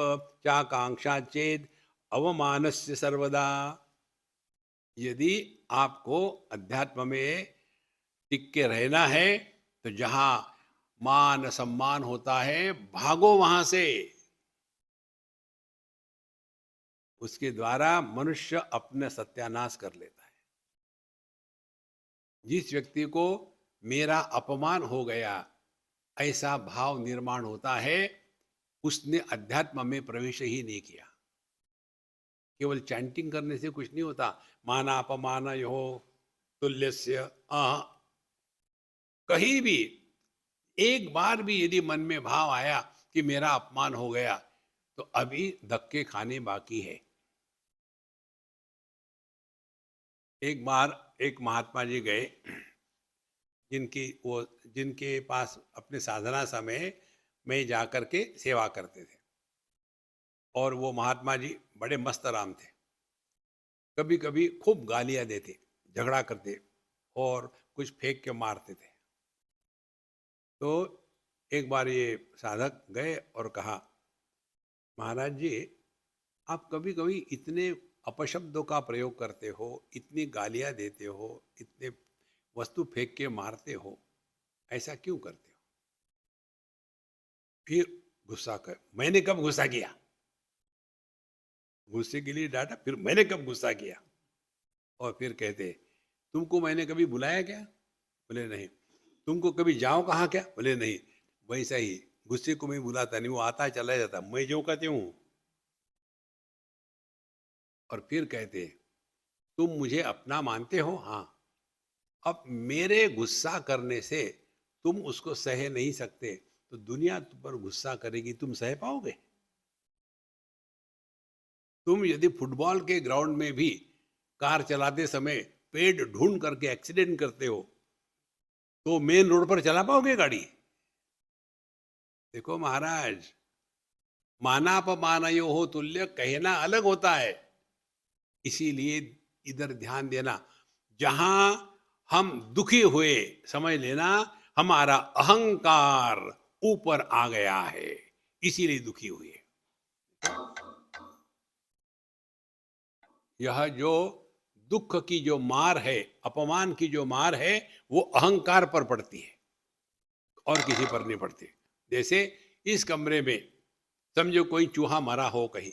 चाकांक्षा चेद अवमानस्य सर्वदा। यदि आपको अध्यात्म में टिक के रहना है तो जहां मान सम्मान होता है, भागो वहां से। उसके द्वारा मनुष्य अपने सत्यानाश कर लेता है। जिस व्यक्ति को मेरा अपमान हो गया ऐसा भाव निर्माण होता है, उसने अध्यात्म में प्रवेश ही नहीं किया। केवल चैंटिंग करने से कुछ नहीं होता। माना अपमान यो तुल्यस्य अह, कहीं भी एक बार भी यदि मन में भाव आया कि मेरा अपमान हो गया, तो अभी धक्के खाने बाकी है। एक बार एक महात्मा जी गए, जिनके पास अपने साधना समय में जाकर के सेवा करते थे, और वो महात्मा जी बड़े मस्त राम थे। कभी कभी खूब गालियां देते, झगड़ा करते और कुछ फेंक के मारते थे। तो एक बार ये साधक गए और कहा, महाराज जी, आप कभी कभी इतने अपशब्दों का प्रयोग करते हो, इतनी गालियां देते हो, इतने वस्तु फेंक के मारते हो, ऐसा क्यों करते हो? फिर गुस्सा कर, मैंने कब गुस्सा किया? गुस्से के लिए डांटा, फिर मैंने कब गुस्सा किया? और फिर कहते, तुमको मैंने कभी बुलाया क्या? बोले नहीं। तुमको कभी जाओ कहा क्या? बोले नहीं। वैसा ही गुस्से को मैं बुलाता नहीं, वो आता है चला जाता, मैं जो कहती हूँ। और फिर कहते, तुम मुझे अपना मानते हो? हाँ। अब मेरे गुस्सा करने से तुम उसको सह नहीं सकते, तो दुनिया तुम पर गुस्सा करेगी, तुम सह पाओगे? तुम यदि फुटबॉल के ग्राउंड में भी कार चलाते समय पेड़ ढूंढ करके एक्सीडेंट करते हो, तो मेन रोड पर चला पाओगे गाड़ी? देखो महाराज, मानापमानयो हो तुल्य कहना अलग होता है। इसीलिए इधर ध्यान देना। जहां हम दुखी हुए, समझ लेना हमारा अहंकार ऊपर आ गया है, इसीलिए दुखी हुए। यह जो दुख की जो मार है, अपमान की जो मार है, वो अहंकार पर पड़ती है और किसी पर नहीं पड़ती। जैसे इस कमरे में समझो कोई चूहा मरा हो कहीं,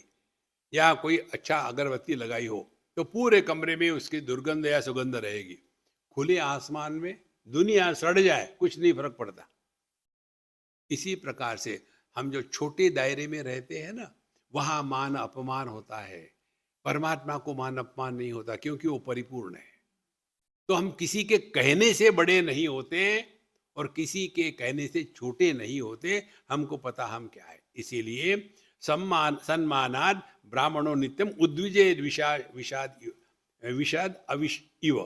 या कोई अच्छा अगरबत्ती लगाई हो, तो पूरे कमरे में उसकी दुर्गंध या सुगंध रहेगी। खुले आसमान में दुनिया सड़ जाए, कुछ नहीं फर्क पड़ता। इसी प्रकार से हम जो छोटे दायरे में रहते हैं ना, वहां मान अपमान होता है। परमात्मा को मान अपमान नहीं होता, क्योंकि वो परिपूर्ण है। तो हम किसी के कहने से बड़े नहीं होते और किसी के कहने से छोटे नहीं होते। हमको पता हम क्या है। इसीलिए सम्मान सन्मानाद ब्राह्मणों नित्यम उद्विजेद विषाद विषाद विषाद अविष इव।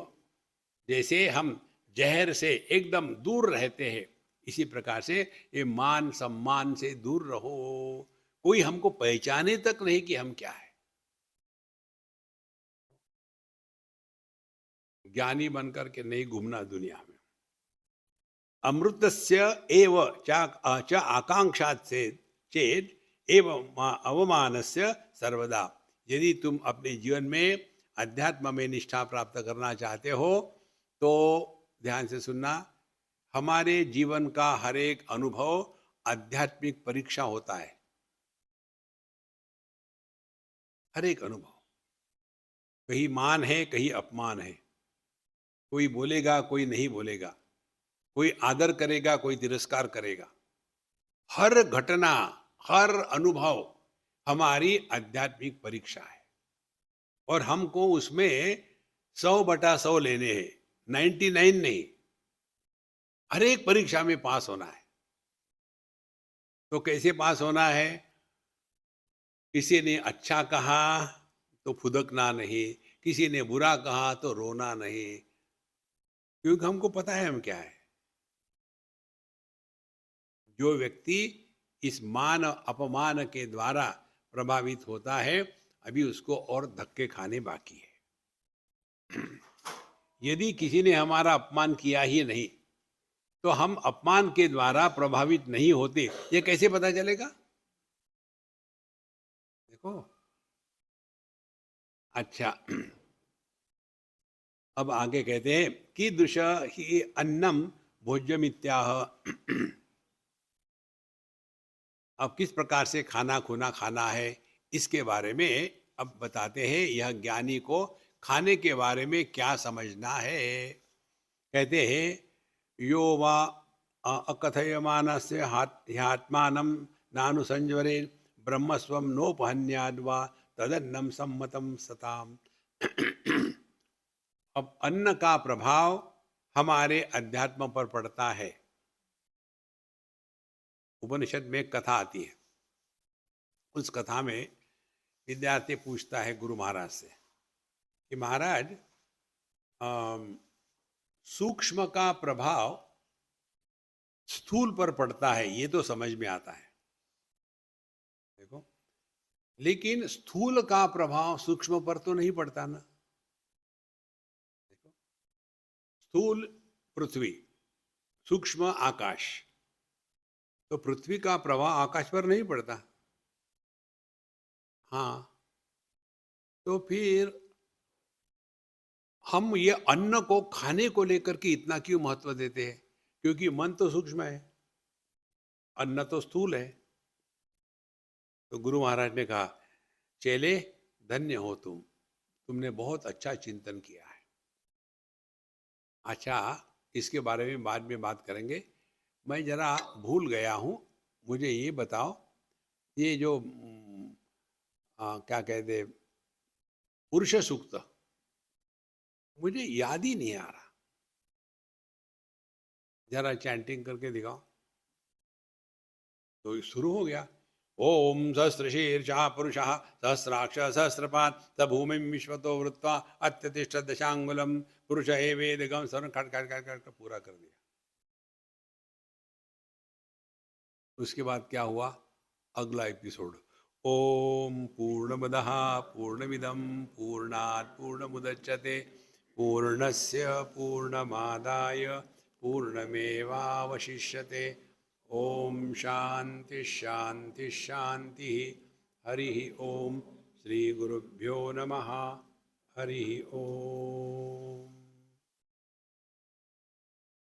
जैसे हम जहर से एकदम दूर रहते हैं, इसी प्रकार से ये मान सम्मान से दूर रहो। कोई हमको पहचाने तक नहीं कि हम क्या है। ज्ञानी बनकर के नहीं घूमना दुनिया में। अमृतस्य एव च आकांक्षात् से चेत एव अवमानस्य सर्वदा। यदि तुम अपने जीवन में अध्यात्म में निष्ठा प्राप्त करना चाहते हो, तो ध्यान से सुनना, हमारे जीवन का हर एक अनुभव आध्यात्मिक परीक्षा होता है। हर एक अनुभव, कहीं मान है, कहीं अपमान है। कोई बोलेगा, कोई नहीं बोलेगा, कोई आदर करेगा, कोई तिरस्कार करेगा। हर घटना, हर अनुभव हमारी आध्यात्मिक परीक्षा है, और हमको उसमें 100/100 लेने हैं, 99 नहीं। हर एक परीक्षा में पास होना है। तो कैसे पास होना है? किसी ने अच्छा कहा तो फुदकना नहीं, किसी ने बुरा कहा तो रोना नहीं, क्योंकि हमको पता है हम क्या है। जो व्यक्ति इस मान अपमान के द्वारा प्रभावित होता है, अभी उसको और धक्के खाने बाकी है। यदि किसी ने हमारा अपमान किया ही नहीं, तो हम अपमान के द्वारा प्रभावित नहीं होते, ये कैसे पता चलेगा? देखो, अच्छा, अब आगे कहते हैं कीदृश ही अन्नम भोज्यमित्याह। अब किस प्रकार से खाना खुना खाना है इसके बारे में अब बताते हैं। यह ज्ञानी को खाने के बारे में क्या समझना है। कहते हैं यो वा अकथयमानस्य ह्यात्मानं नानुसंजरे ब्रह्मस्वं नोपहन्याद्वा तदन्नं सम्मतं सताम। अब अन्न का प्रभाव हमारे अध्यात्म पर पड़ता है। उपनिषद में एक कथा आती है। उस कथा में विद्यार्थी पूछता है गुरु महाराज से कि महाराज सूक्ष्म का प्रभाव स्थूल पर पड़ता है, ये तो समझ में आता है, देखो, लेकिन स्थूल का प्रभाव सूक्ष्म पर तो नहीं पड़ता ना। देखो, स्थूल पृथ्वी, सूक्ष्म आकाश, तो पृथ्वी का प्रभाव आकाश पर नहीं पड़ता। हाँ, तो फिर हम ये अन्न को खाने को लेकर के इतना क्यों महत्व देते हैं? क्योंकि मन तो सूक्ष्म है, अन्न तो स्थूल है। तो गुरु महाराज ने कहा चेले धन्य हो तुमने बहुत अच्छा चिंतन किया है। अच्छा, इसके बारे में बाद में बात करेंगे। मैं जरा भूल गया हूँ, मुझे ये बताओ, ये जो क्या कहते पुरुष सूक्त, मुझे याद ही नहीं आ रहा, जरा चैंटिंग करके दिखाओ। तो शुरू हो गया, ओम सहस्रशीर्षः पुरुषः सहस्राक्ष सहस्रपाद स भूमि विश्वतो वृत्वा अत्यतिष्ठ दशांगुलम पुरुष एवेदगम सर्व खट खट खट खट पूरा कर दिया। उसके बाद क्या हुआ? अगला एपिसोड, ओम पूर्णमदः पूर्णमिदं पूर्णात् पूर्णमुदच्यते पूर्णस्य पूर्णमादाय पूर्णमेवावशिष्यते। ओम शांति शांति शांति। हरि ओम। श्री गुरुभ्यो नमः। हरि ओम।